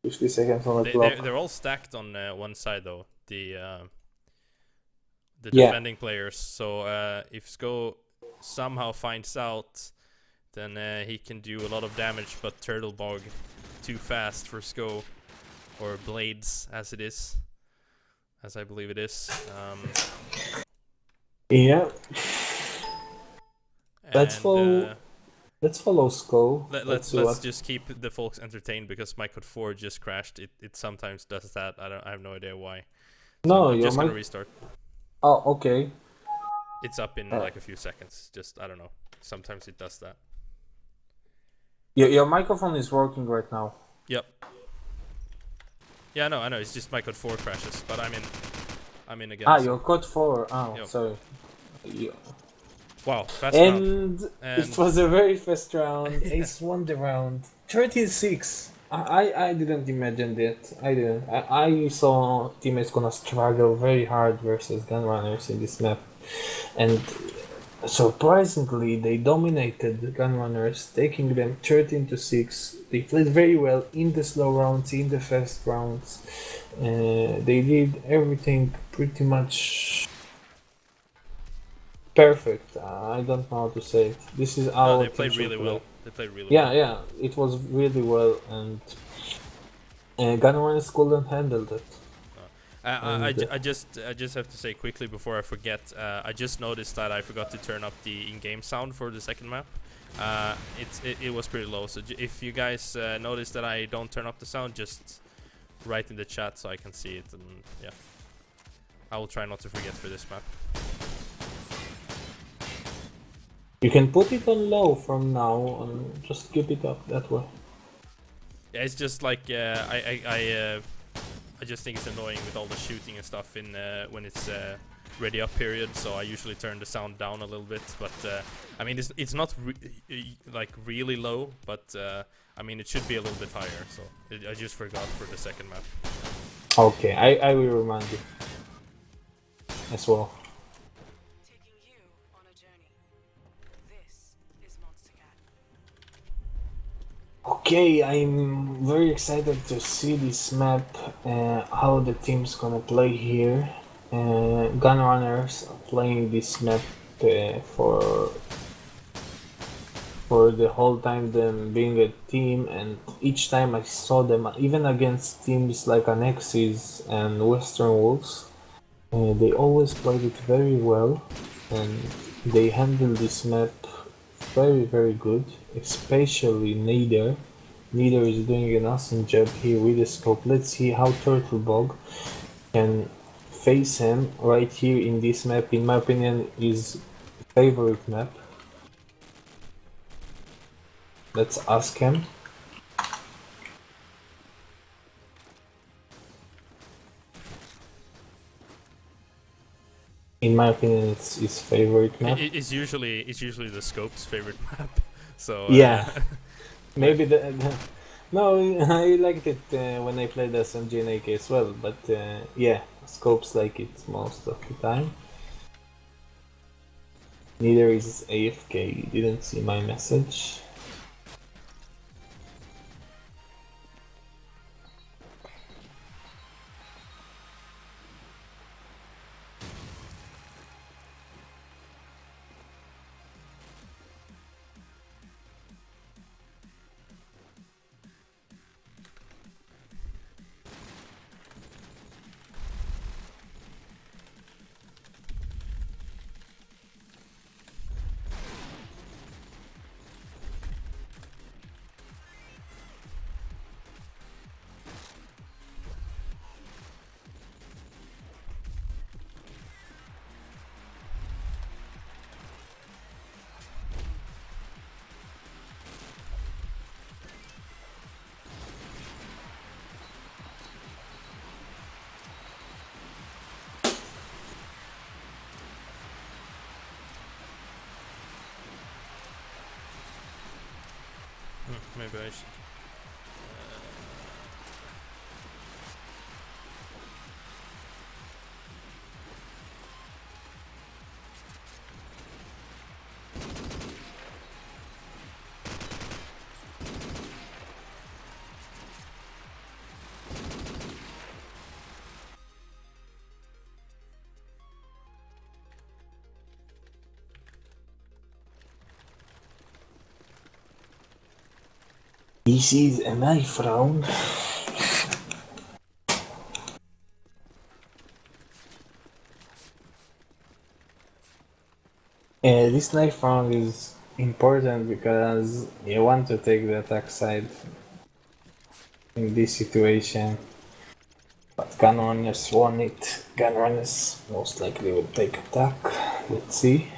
50 seconds on the clock. They're all stacked on one side though. The Yeah. defending players. So if Sko somehow finds out, then he can do a lot of damage. But Turtlebug too fast for Sko, or Blades as it is, as I believe it is. Yeah. Let's and, follow. Let's follow Sko. Let's just keep the folks entertained, because my COD4 just crashed. It sometimes does that. I have no idea why. So No, I'm your just gonna mic. restart. Oh, okay. It's up in like a few seconds. Just I don't know. Sometimes it does that. Your microphone is working right now. Yep. Yeah, I know. It's just my COD4 crashes, but I'm in again. So. Your COD4. Oh, Yep. sorry. Yeah. Wow, fast round. And it was a very fast round. Ace won the round. 13-6. I didn't imagine that. I didn't. I saw teammates gonna struggle very hard versus Gunrunners in this map. And surprisingly, they dominated the Gunrunners, taking them 13-6. They played very well in the slow rounds, in the fast rounds. They did everything pretty much perfect. I don't know how to say it. This is our. No, they played really well. They played really Yeah, well. yeah, it was really well, and Gunrunners couldn't handle that. I just have to say quickly before I forget. I just noticed that I forgot to turn up the in-game sound for the second map. It was pretty low. So if you guys notice that I don't turn up the sound, just write in the chat so I can see it. And yeah, I will try not to forget for this map. You can put it on low from now and just keep it up that way. Yeah, it's just like I just think it's annoying with all the shooting and stuff in when it's ready up period. So I usually turn the sound down a little bit. But I mean, it's not like really low, but I mean it should be a little bit higher. So I just forgot for the second map. Okay, I will remind you as well. Okay, I'm very excited to see this map, how the team's gonna play here. Gunrunners are playing this map for the whole time them being a team, and each time I saw them, even against teams like Annexes and Western Wolves, they always played it very well, and they handled this map very, very good, especially Neither. Neither is doing an awesome job here with the scope. Let's see how Turtlebug can face him right here in this map. In my opinion, his favorite map. Let's ask him. In my opinion, it's his favorite map. It's usually the scope's favorite map. So yeah, maybe no, I liked it when I played SMG and AK as well. But yeah, scopes like it most of the time. Neither is AFK. Didn't see my message. Maybe I should. This is a knife round. This knife round is important because you want to take the attack side in this situation. But Gunrunners won it. Gunrunners most likely will take attack. Let's see.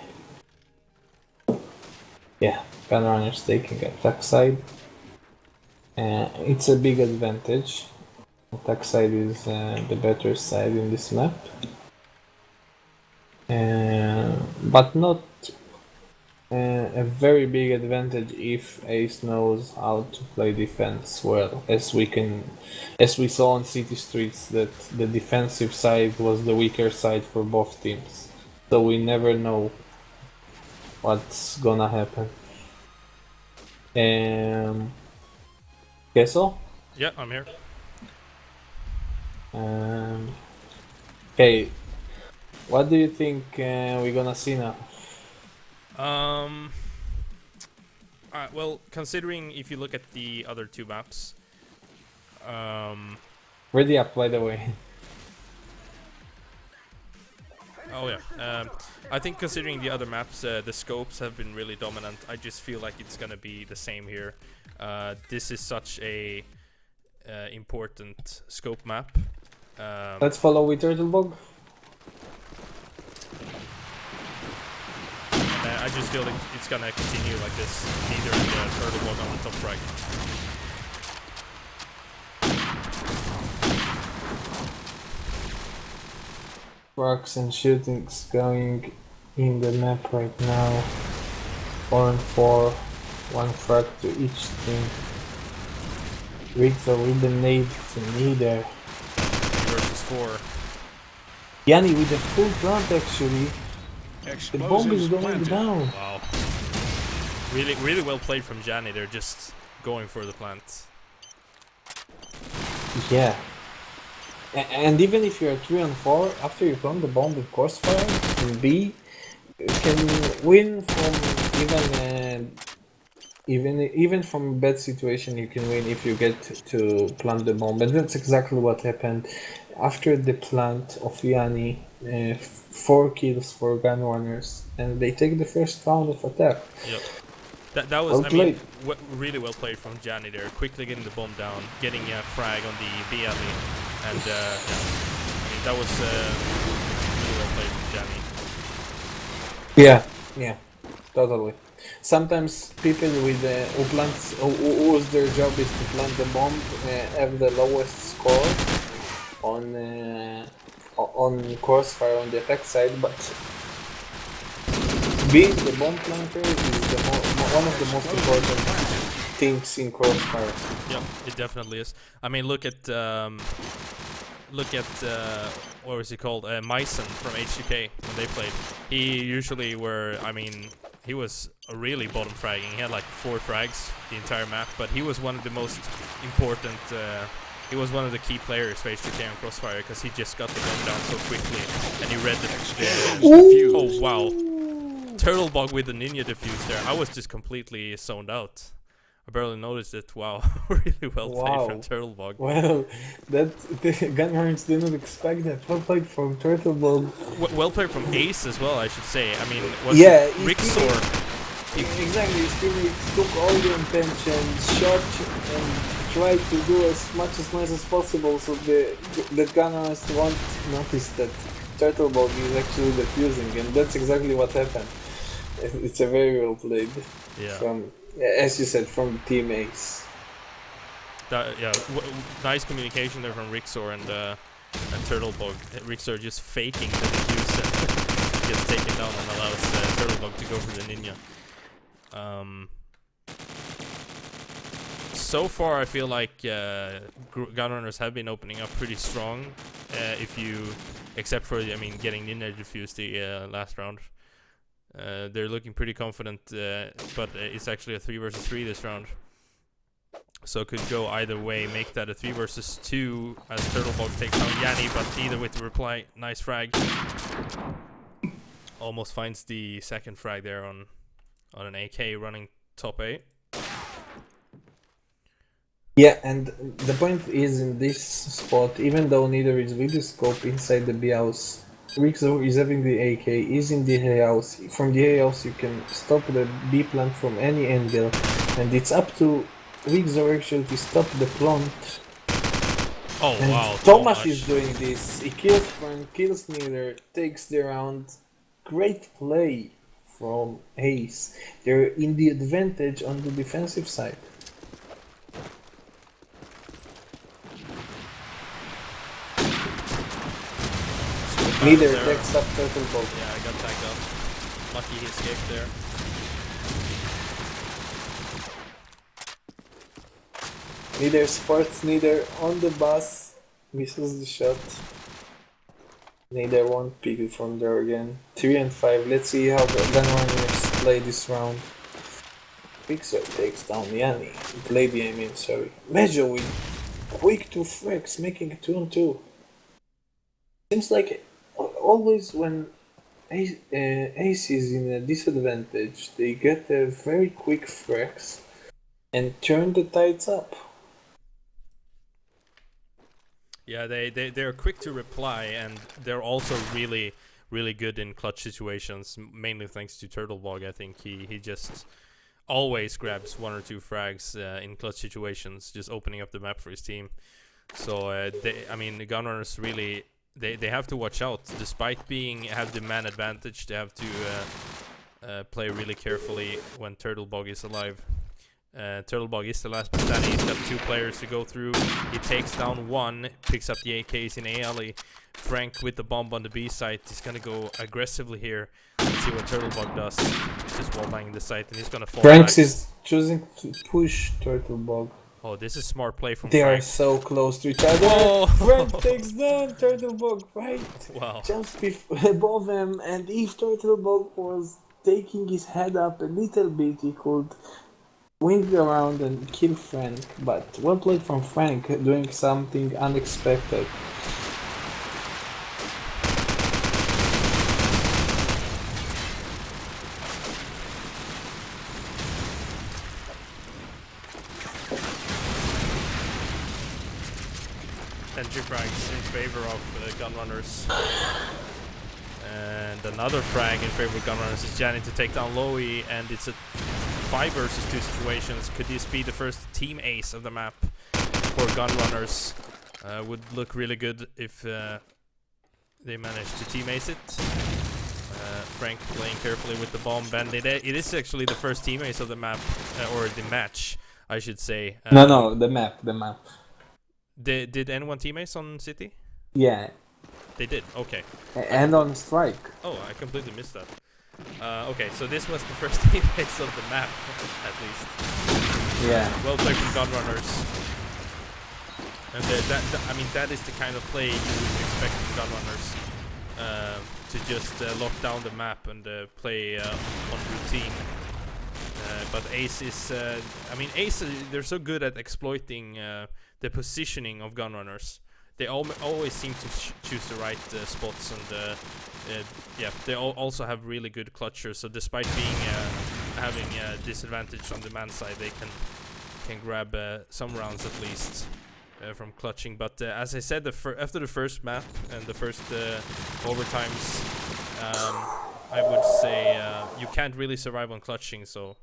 Yeah, Gunrunners taking attack side. It's a big advantage. Attack side is the better side in this map. But not a very big advantage if Ace knows how to play defense well, as we saw on City Streets that the defensive side was the weaker side for both teams. So we never know what's gonna happen. Kessel? Yeah, I'm here. Okay, what do you think we're gonna see now? Well, considering if you look at the other two maps, Ready up, by the way. oh yeah, I think considering the other maps, the scopes have been really dominant. I just feel like it's gonna be the same here. This is such a important scope map. Let's follow with Turtlebug. I just feel like it's gonna continue like this. Neither the turtle bug on the top frag. Rocks and shootings going in the map right now. 4 and 4, 1 frag to each team. Riggs with the nade to neither. Versus 4. Yanni with the full plant actually. The bomb is Explosives going planted. down. Wow. Really well played from Janny. They're just going for the plant. Yeah. And even if you're 3 and 4, after you plant the bomb with Crossfire in B, you can win from even from a bad situation. You can win if you get to plant the bomb, and that's exactly what happened after the plant of Yanni. 4 kills for Gunrunners, and they take the first round of attack. Yep. That was, Well played. really well played from Janny there. Quickly getting the bomb down, getting a frag on the B alley, and yeah, I mean that was really well played from Janny. Yeah, totally. Sometimes people with whose their job is to plant the bomb have the lowest score on Crossfire on the attack side, but being the bomb planter is one of the most important things in Crossfire. Yep, it definitely is. I mean, look at what was he called? Myson from HDK when they played. He usually he was a really bottom fragging. He had like 4 frags the entire map, but he was one of the most important. He was one of the key players for HDK on Crossfire because he just got the bomb down so quickly and he read the. Oh wow! Turtlebug with the ninja defuse there. I was just completely zoned out. I barely noticed it. Wow, really well played from Turtlebug. Well, the Gunrunners didn't expect that. Well played from Turtlebug. Well played from Ace as well, I should say. I mean, Rixor? Exactly. Stevie took all the intentions, shot, and tried to do as much as nice as possible, so the Gunrunners won't notice that Turtlebug is actually defusing, and that's exactly what happened. It's a very well played. Yeah. As you said, from Team Ace. Nice communication there from Rixor and Turtlebug. Rixor just faking the defuse and gets taken down and allows Turtlebug to go for the ninja. so far I feel like Gunrunners have been opening up pretty strong. If you, except for getting Ninja defused the last round, they're looking pretty confident. But it's actually a 3 versus 3 this round, so it could go either way. Make that a 3 versus 2 as Turtlebog takes down Yanni, but either with the reply. Nice frag. Almost finds the second frag there on an AK running top 8. Yeah, and the point is in this spot, even though neither is video scope inside the B house, Rixo is having the AK, is in the A house. From the A house you can stop the B plant from any angle, and it's up to Rixo actually to stop the plant. Oh and wow, Thomas is doing this. He kills Frank, kills neither, takes the round. Great play from Ace. They're in the advantage on the defensive side. Neither takes up Turtlebog. Yeah, I got tagged up. Lucky he escaped there. Neither sports, neither on the bus. Misses the shot. Neither won't pick it from there again. 3 and 5. Let's see how the Gunrunners play this round. Pixel takes down Yanni. Lady, I mean, sorry. Measure with quick 2 frags, making it 2 and 2. Seems like always when Ace is in a disadvantage, they get a very quick frags and turn the tides up. Yeah, they're quick to reply, and they're also really good in clutch situations, mainly thanks to Turtlebog. I think he just always grabs 1 or 2 frags in clutch situations, just opening up the map for his team. So the Gunrunners really they have to watch out. Despite have the man advantage, they have to play really carefully when Turtlebog is alive. Turtlebog is the last man standing. He's got 2 players to go through. He takes down 1, picks up the AKs in A alley. Frank with the bomb on the B site. He's gonna go aggressively here. Let's see what Turtlebog does. Just wallbanging the site, and he's gonna fall Franks back. is choosing to push Turtlebog. Oh, this is smart play from They Frank. are so close to each other. Oh. Frank takes down Turtlebog, right? Wow. Jumps above him, and if Turtlebog was taking his head up a little bit, he could wing around and kill Frank. But well played from Frank, doing something unexpected. Entry frags in favor of Gunrunners. And another frag in favor of Gunrunners is Janny to take down Lowy, and it's a 5 versus 2 situations. Could this be the first team ace of the map for Gunrunners? Would look really good if they manage to team ace it. Frank playing carefully with the bomb bandit. It is actually the first team ace of the map, or the match, I should say. No, the map. Did anyone team ace on City? Yeah, They did, okay. and on strike. Oh, I completely missed that. Okay, so this was the first team ace of the map, at least. Yeah. Well played from Gunrunners. And that is the kind of play you would expect from Gunrunners. To just lock down the map and play on routine. But Ace is... Ace, they're so good at exploiting the positioning of Gunrunners. They always seem to choose the right spots, and they also have really good clutchers. So despite being having a disadvantage on the man side, they can grab some rounds at least from clutching. But as I said, after the first map and the first overtimes, I would say you can't really survive on clutching. So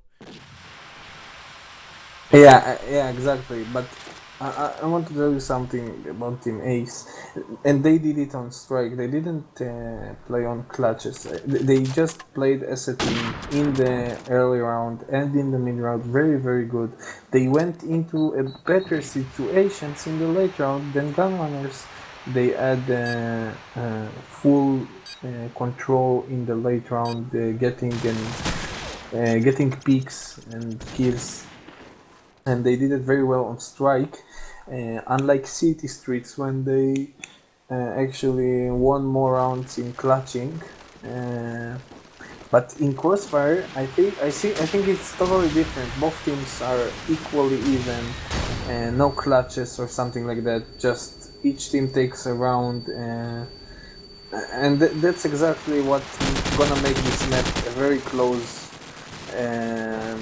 Yeah, exactly. But I want to tell you something about Team Ace, and they did it on strike. They didn't play on clutches. They just played as a team in the early round and in the mid round. Very, very good. They went into a better situations in the late round than Gunrunners. They had full control in the late round, getting peaks and kills. and they did it very well on Strike. Unlike City Streets, when they actually won more rounds in clutching. But in Crossfire, I think it's totally different. Both teams are equally even, no clutches or something like that. Just each team takes a round, and that's exactly what's gonna make this map a very close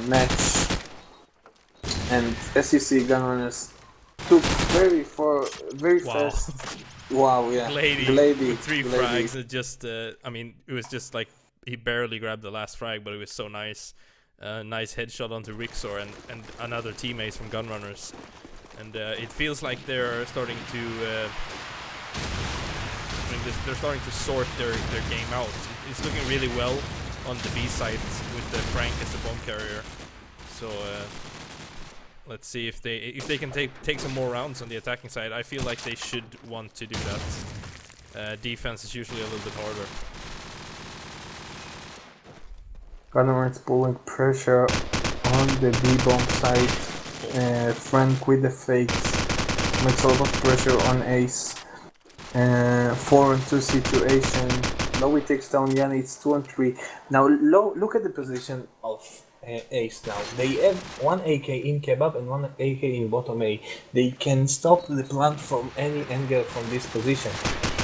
match. And as you see, Gunrunners took very Wow. fast. Wow, yeah. Glady with 3 frags. It just, I mean, it was just like he barely grabbed the last frag, but it was so nice. Nice headshot onto Rixor and another teammate from Gunrunners. And it feels like they're starting to, they're starting to sort their game out. It's looking really well on the B side with the Frank as the bomb carrier. So let's see if they can take some more rounds on the attacking side. I feel like they should want to do that. Defense is usually a little bit harder. Gunrunners pulling pressure on the B-bomb side. Frank with the fakes makes a lot of pressure on Ace. 4-on-2 situation. Lowy takes down Yanni, it's 2-on-3. Now look at the position of Ace now. They have one AK in Kebab and one AK in bottom A. They can stop the plant from any angle from this position.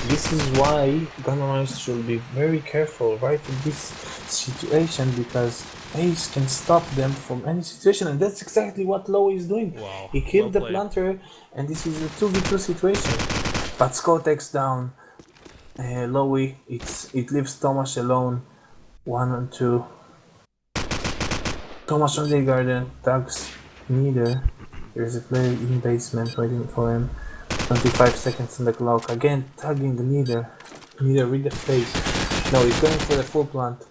This is why Gunrunners should be very careful right in this situation, because Ace can stop them from any situation, and that's exactly what Lowy is doing. Wow. He killed Well the played. planter, and this is a 2v2 situation. But Scott takes down Lowy. It leaves Tomasz alone. 1-on-2. Tomasz on the garden, tags neither. There's a player in basement waiting for him. 25 seconds on the clock. Again, tagging neither. Neither with the fake. No, he's going for the full plant.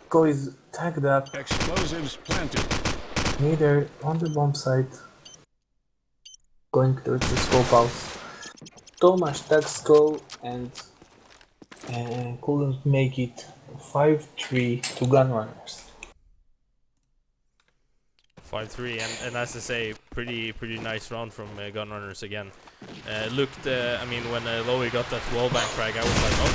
Go is tagged up. Explosives planted. Neither on the bomb site. Going towards the scope house. Tomasz tags Go and couldn't make it. 5-3 to Gunrunners. 5-3, and as I say, pretty nice round from Gunrunners again. Looked, I mean, when Lowy got that wallbang frag, I was like, oh,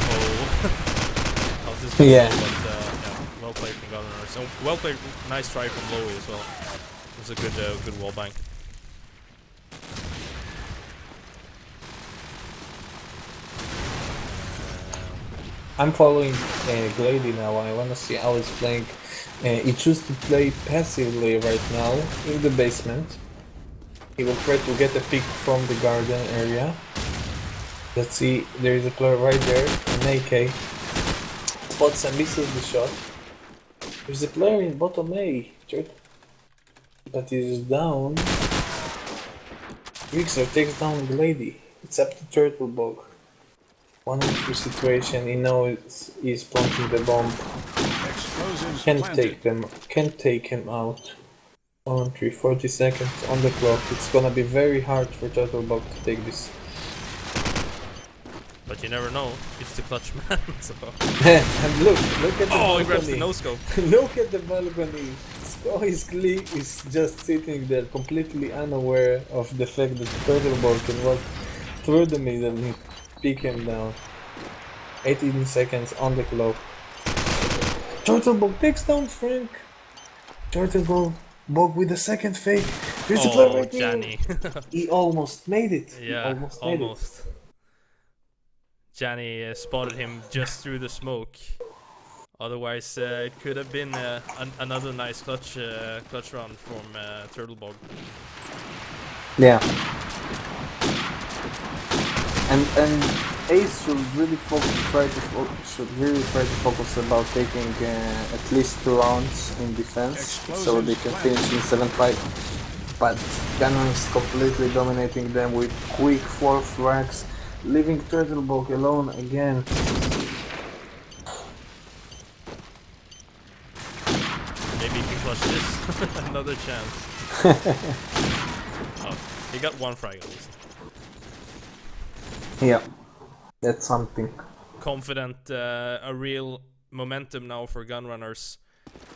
how's this going? Yeah. But yeah, well played from Gunrunners. So well played, nice try from Lowy as well. It was a good wallbang. I'm following Glady now. I wanna see how he's playing. He chooses to play passively right now in the basement. He will try to get a pick from the garden area. Let's see, there is a player right there, an AK. Spots and misses the shot. There's a player in bottom A, but he's down. Rixor takes down Glady. It's up to Turtlebog. 1-on-2 situation, he knows he's planting the bomb. Explosives Can't planted. take him out. 1-on-3, 40 seconds on the clock. It's gonna be very hard for Turtlebug to take this. But you never know, it's the clutch man, so... And look at the balcony. He grabs the no-scope. Look at the balcony. Sko is just sitting there completely unaware of the fact that Turtlebug can walk through the middle and pick him down. 18 seconds on the clock. Turtlebug takes down Frank. Turtlebug with the second fake. There's a player right here. Johnny. He almost made it. Yeah, almost. Johnny spotted him just through the smoke. Otherwise, it could have been another nice clutch round from Turtlebog. Yeah. And Ace should really try to focus about taking at least 2 rounds in defense, so they can finish in 7-5. But Ganon is completely dominating them with quick 4 frags, leaving Turtlebog alone again. Maybe he can clutch this. Another chance. Oh, he got 1 frag at least. Yeah, that's something. Confident, a real momentum now for Gunrunners.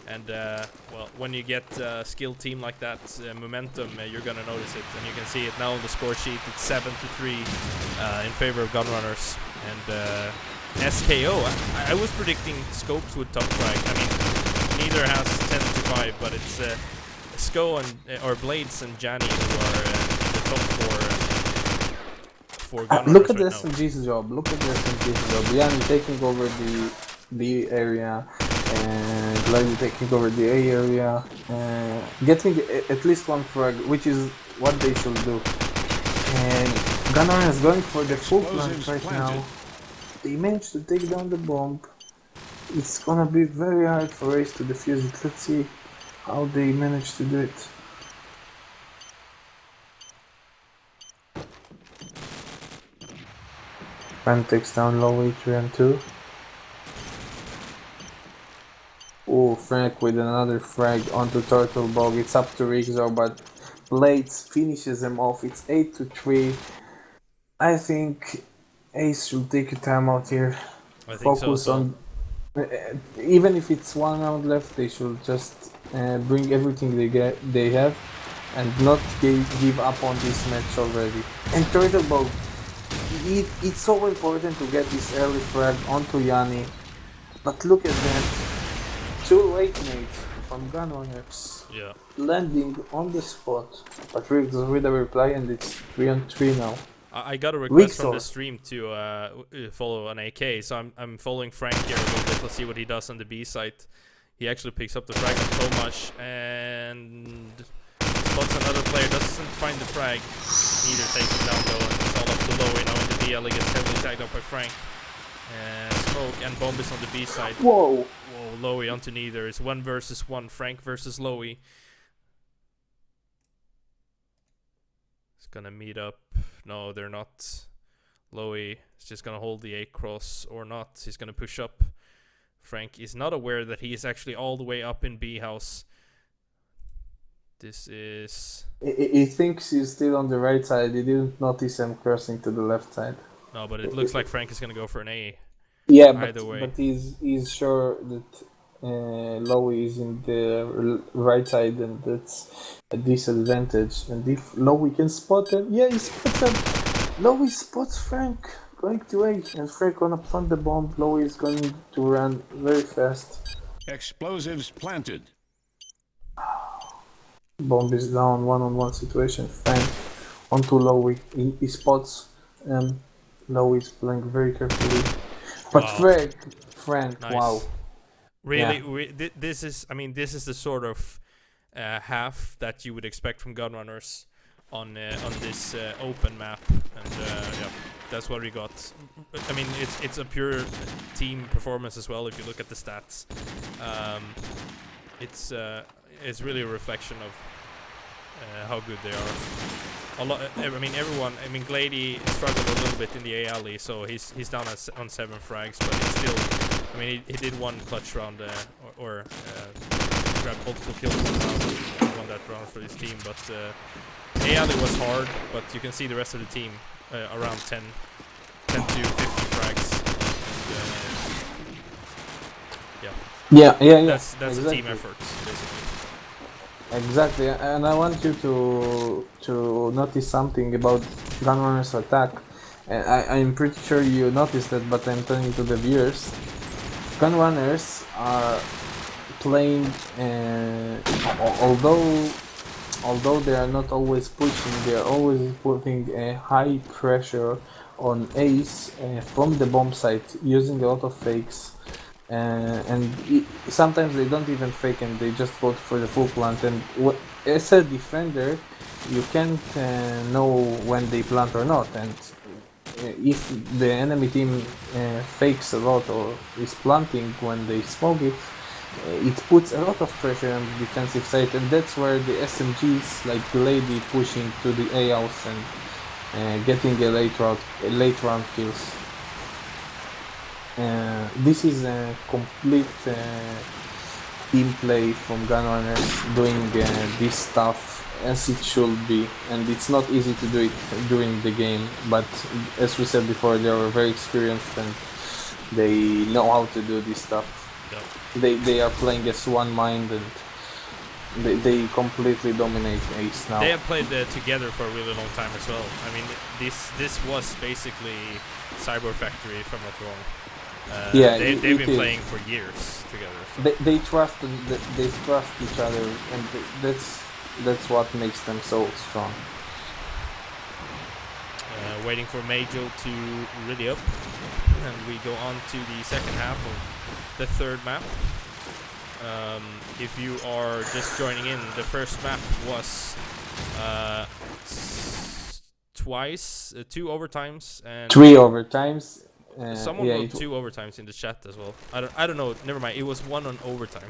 And well, when you get a skilled team like that, momentum, you're gonna notice it, and you can see it now on the score sheet. It's 7-3 in favor of Gunrunners, and SKO. I was predicting Scopes would top frag. I mean, neither has 10-5, but it's Sko and or Blades and Janny who are in the top for Gunrunners look at the right now. SMG's job. Look at the SMG's job. Yanni taking over the B area, and Glady taking over the A area, getting at least one frag, which is what they should do. And Gunrunner is going for the full plant right now. They managed to take down the bomb. It's gonna be very hard for Ace to defuse it. Let's see how they manage to do it. Fan takes down low 3 and 2. Oh, Frank with another frag onto Turtle Bog. It's up to Rigzo, but Blades finishes him off. It's 8-3. I think Ace should take a timeout here. I think Focus so. on. Even if it's 1 round left, they should just bring everything they have, and not give up on this match already. And Turtle Bog, it's so important to get this early frag onto Yanni, but look at that. 2 late mates from Gunrunners. Yeah. Landing on the spot. But with a reply, and it's 3-3 now. I got a request from the Resource. stream to follow an AK, so I'm following Frank here a little bit. Let's see what he does on the B site. He actually picks up the frag on Tomash and spots another player, doesn't find the frag. Neither takes it down low, and it's all up to Lowy now in the B. He gets heavily tagged up by Frank. And Smoke and Bomb is on the B side. Whoa! Whoa, Lowy onto neither. It's 1 versus 1. Frank versus Lowy. It's gonna meet up. No, they're not. Lowy is just gonna hold the A cross or not. He's gonna push up. Frank is not aware that he is actually all the way up in B house. This is... He thinks he's still on the right side. He didn't notice him crossing to the left side. No, but it looks like Frank is gonna go for an A. Yeah, Either way. but he's sure that Lowy is in the right side, and that's a disadvantage. And if Lowy can spot him, yeah, he spots him. Lowy spots Frank going to A, and Frank gonna plant the bomb. Lowy is going to run very fast. Explosives planted. Bomb is down, 1-on-1 situation. Frank onto Lowy. He spots Lowy is playing very carefully. But Wow. Frank, Nice. wow. Really, this is the sort of half that you would expect from Gunrunners on this open map, and yeah, that's what we got. I mean, it's a pure team performance as well. If you look at the stats, it's really a reflection of how good they are. I mean, everyone. I mean, Glady struggled a little bit in the A alley, so he's down on 7 frags, but he's still. I mean, he did 1 clutch round or grabbed multiple kills in one round, won that round for his team. But A alley was hard, but you can see the rest of the team around 10 to 50 frags. And, Yeah. That's exactly. a team effort, basically. Exactly, and I want you to notice something about Gunrunner's attack. I'm pretty sure you noticed that, but I'm telling to the viewers. Gunrunners are playing, although they are not always pushing, they are always putting a high pressure on Ace from the bomb site, using a lot of fakes. Sometimes they don't even fake, and they just go for the full plant. And as a defender, you can't know when they plant or not. And if the enemy team fakes a lot or is planting when they smoke it, it puts a lot of pressure on the defensive side. And that's where the SMGs like Lady pushing to the A house and getting a late round kills. This is a complete team play from Gunrunners, doing this stuff as it should be, and it's not easy to do it during the game, but as we said before, they are very experienced and they know how to do this stuff. Yep. They are playing as one mind, and they completely dominate Ace now. They have played together for a really long time as well. I mean, this was basically Cyber Factory, if I'm not wrong. Yeah, they've it been is. playing for years together. So. They trust each other, and that's what makes them so strong. Waiting for Major to ready up, and we go on to the second half of the third map. If you are just joining in, the first map was two overtimes and 3 overtimes. someone yeah, wrote 2 overtimes in the chat as well. I don't know. Never mind. It was 1 on overtime.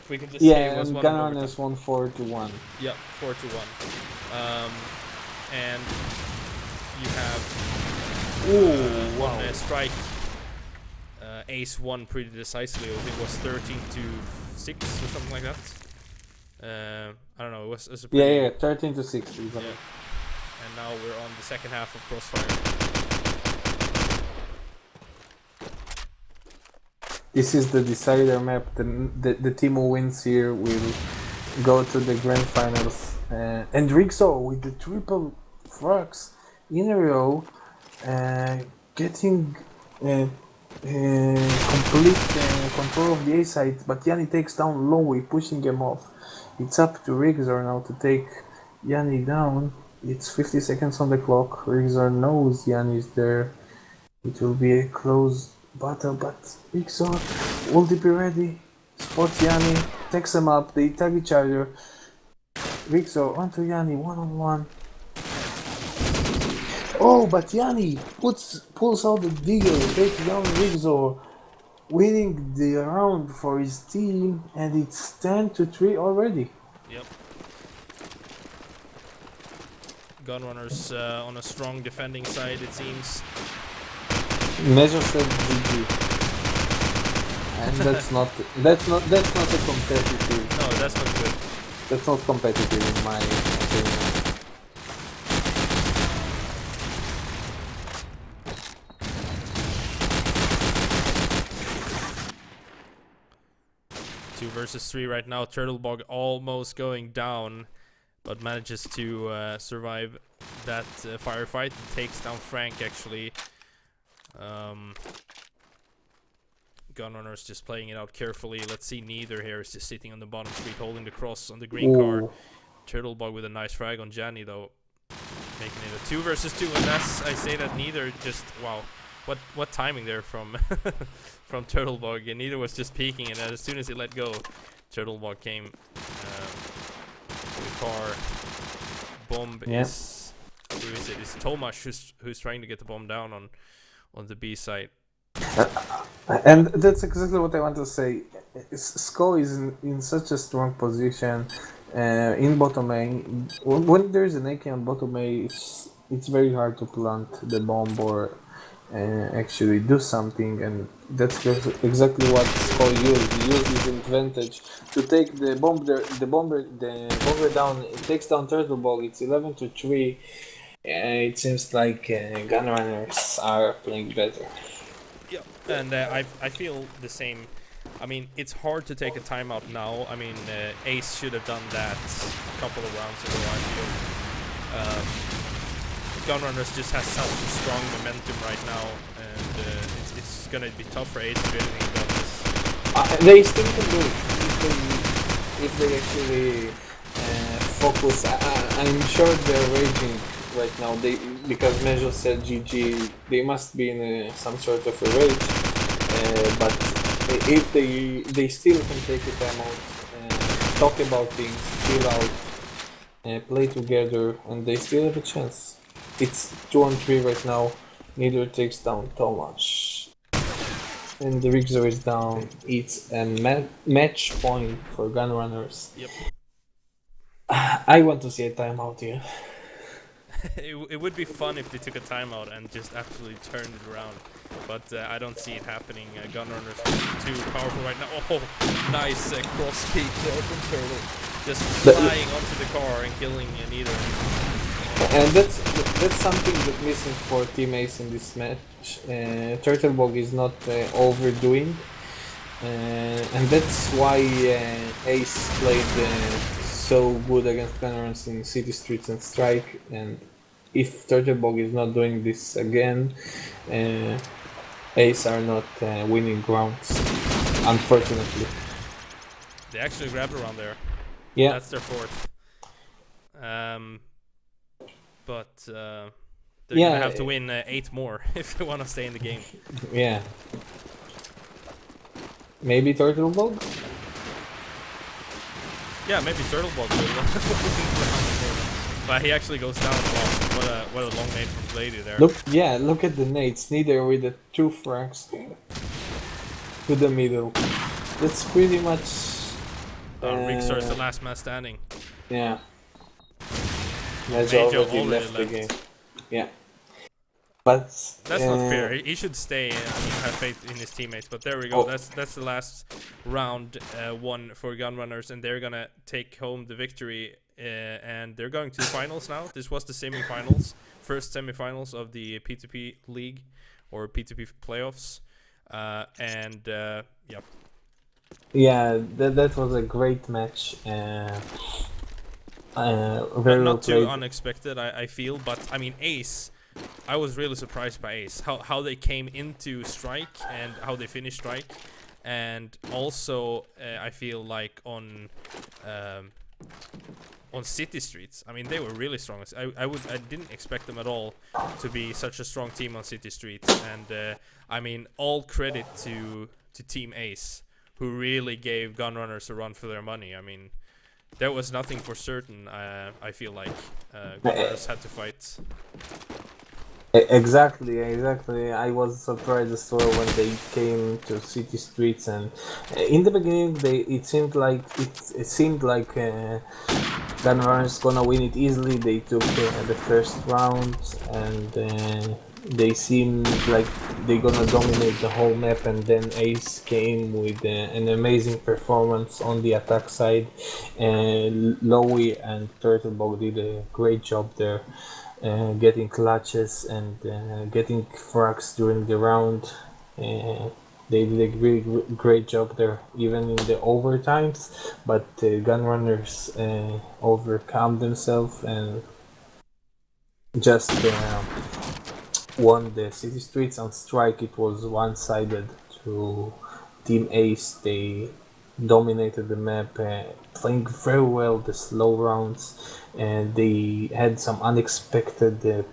We can just say it yeah, was and 1 on overtime. GUNRUNNERS won 4-1. Yeah, 4-1. And you have one strike. Ace won pretty decisively. I think it was 13-6 or something like that. I don't know. It was a pretty, Yeah, 13-6. yeah. And now we're on the second half of Crossfire. This is the decider map. The team who wins here will go to the grand finals. And Rixo with the triple frags in a row, getting complete control of the A side, but Yanni takes down Lowy, pushing him off. It's up to Rigzor now to take Yanni down. It's 50 seconds on the clock. Rigzor knows Yanni is there. It will be a close battle, but Rigzor will be ready. Spots Yanni, takes him up, they tag each other. Rigzor onto Yanni, one-on-one. Oh, but Yanni pulls out the digger, takes down Rigzor, winning the round for his team, and it's 10-3 already. Yep. Gunrunners on a strong defending side, it seems. Measure said GG, and that's not a competitive. No, that's not good. That's not competitive in my opinion. 2 versus 3 right now. Turtlebog almost going down, but manages to survive that firefight. Takes down Frank actually. Gunrunners just playing it out carefully. Let's see, neither here is just sitting on the bottom street holding the cross on the green car. Turtlebog with a nice frag on Janny though, making it a 2 versus 2. And as I say that, neither just wow, what timing there from from Turtlebog. And neither was just peeking, and as soon as he let go, Turtlebog came. The car bomb is who is it? It's Tomasz who's trying to get the bomb down on the B side. And that's exactly what I want to say. Sko is in such a strong position in bottom A. When there's an AK on bottom A, it's very hard to plant the bomb or actually do something, and that's exactly what Sko used. He used his advantage to take the bomber down. It takes down Turtlebog. It's 11-3. It seems like Gunrunners are playing better. Yeah, and I feel the same. I mean, it's hard to take a timeout now. I mean, Ace should have done that a couple of rounds ago, I feel. Gunrunners just has such a strong momentum right now, and it's gonna be tough for Ace to do anything about this. They still can do it if they actually focus. I'm sure they're raging right now. Because Measure said GG, they must be in some sort of a rage. But if they still can take a time out, talk about things, chill out, play together, and they still have a chance. It's 2-3 right now. Neither takes down Tomasz, and the Rigzor is down. It's a match point for Gunrunners. Yep. I want to see a timeout here. It would be fun if they took a timeout and just absolutely turned it around, but I don't see it happening. Gunrunners too powerful right now. Oh, nice cross peek there from Turtle, just flying onto the car and killing neither. And that's something that's missing for Team Ace in this match. Turtlebog is not overdoing. And that's why Ace played so good against Gunrunners in City Streets and Strike. And if Turtlebog is not doing this again, Ace are not winning grounds, unfortunately. They actually grabbed around there. Yeah. That's their fourth. But they're gonna have to win 8 more if they want to stay in the game. Yeah. Maybe Turtlebog? Yeah, maybe Turtlebog will. But he actually goes down a lot. What a long nade from Lady there. Look at the nades. Neither with the 2 frags to the middle. That's pretty much. Rigsar is the last man standing. Yeah. That's Major already left the game. Yeah. But that's not fair. He should stay and have faith in his teammates. But there we go. That's the last round one for Gunrunners, and they're gonna take home the victory. And they're going to the finals now. This was the semifinals, first semifinals of the P2P league or P2P playoffs. Yep. Yeah, that was a great match. Very not too played. unexpected, I feel. But I mean, Ace. I was really surprised by Ace, how they came into Strike and how they finished Strike, and also I feel like on City Streets. I mean, they were really strong. I didn't expect them at all to be such a strong team on City Streets, and I mean, all credit to Team Ace, who really gave Gunrunners a run for their money. I mean, there was nothing for certain. I feel like Gunrunners had to fight. Exactly. I was surprised as well when they came to City Streets, and in the beginning, it seemed like Gunrunners gonna win it easily. They took the first round, and they seemed like they gonna dominate the whole map. And then Ace came with an amazing performance on the attack side. Lowy and Turtlebog did a great job there. Getting clutches and getting frags during the round. They did a great job there, even in the overtimes. But Gunrunners overcome themselves and just won the City Streets. On Strike, it was one-sided to Team Ace. They dominated the map, playing very well the slow rounds, and they had some unexpected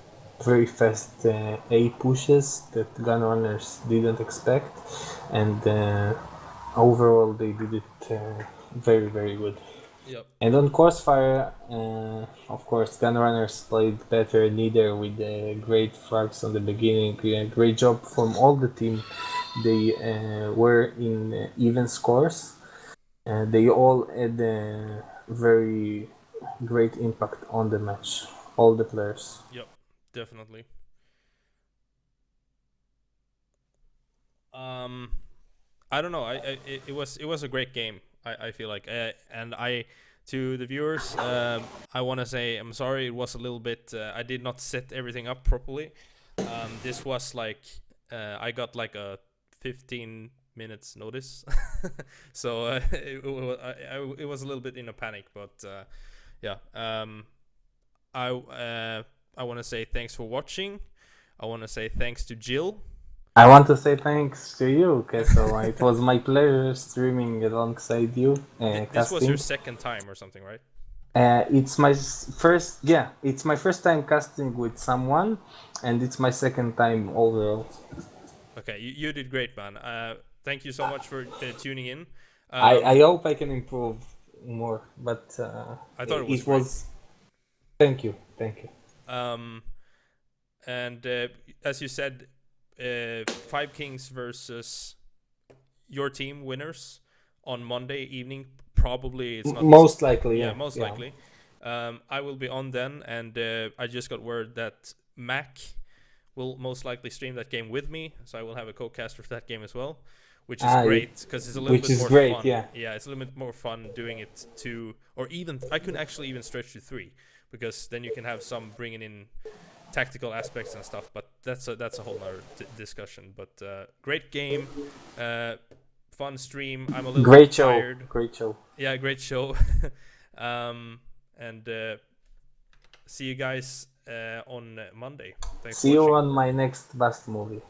very fast A pushes that Gunrunners didn't expect, and overall they did it very, very good. Yep. And on Crossfire, of course, Gunrunners played better, neither with great frags on the beginning. Great job from all the team. They were in even scores. They all had a very great impact on the match. All the players. Yep, definitely. I don't know. It was a great game. I feel like, and to the viewers, I want to say I'm sorry. It was a little bit. I did not set everything up properly. This was like I got like a 15 minutes notice, so it was a little bit in a panic. But yeah, I want to say thanks for watching. I want to say thanks to Jill. I want to say thanks to you, Kesso. It was my pleasure streaming alongside you. This was your second time or something, right? It's my first. Yeah, it's my first time casting with someone, and it's my second time overall. Okay, you did great, man. Thank you so much for tuning in. I hope I can improve more, but I thought it was. Thank you. And as you said, 5 Kings versus your team winners on Monday evening. Probably it's not most likely. Yeah, most likely. I will be on then, and I just got word that Mac will most likely stream that game with me, so I will have a co-caster for that game as well, which is great because it's a little bit more fun. Yeah, it's a little bit more fun doing it 2, or even I could actually even stretch to 3, because then you can have some bringing in tactical aspects and stuff. But that's a whole other discussion. But great game. fun stream. I'm a little Great bit show. tired. Great show. Yeah, great show. And see you guys on Monday. Thanks See for watching. you on my next Bast movie.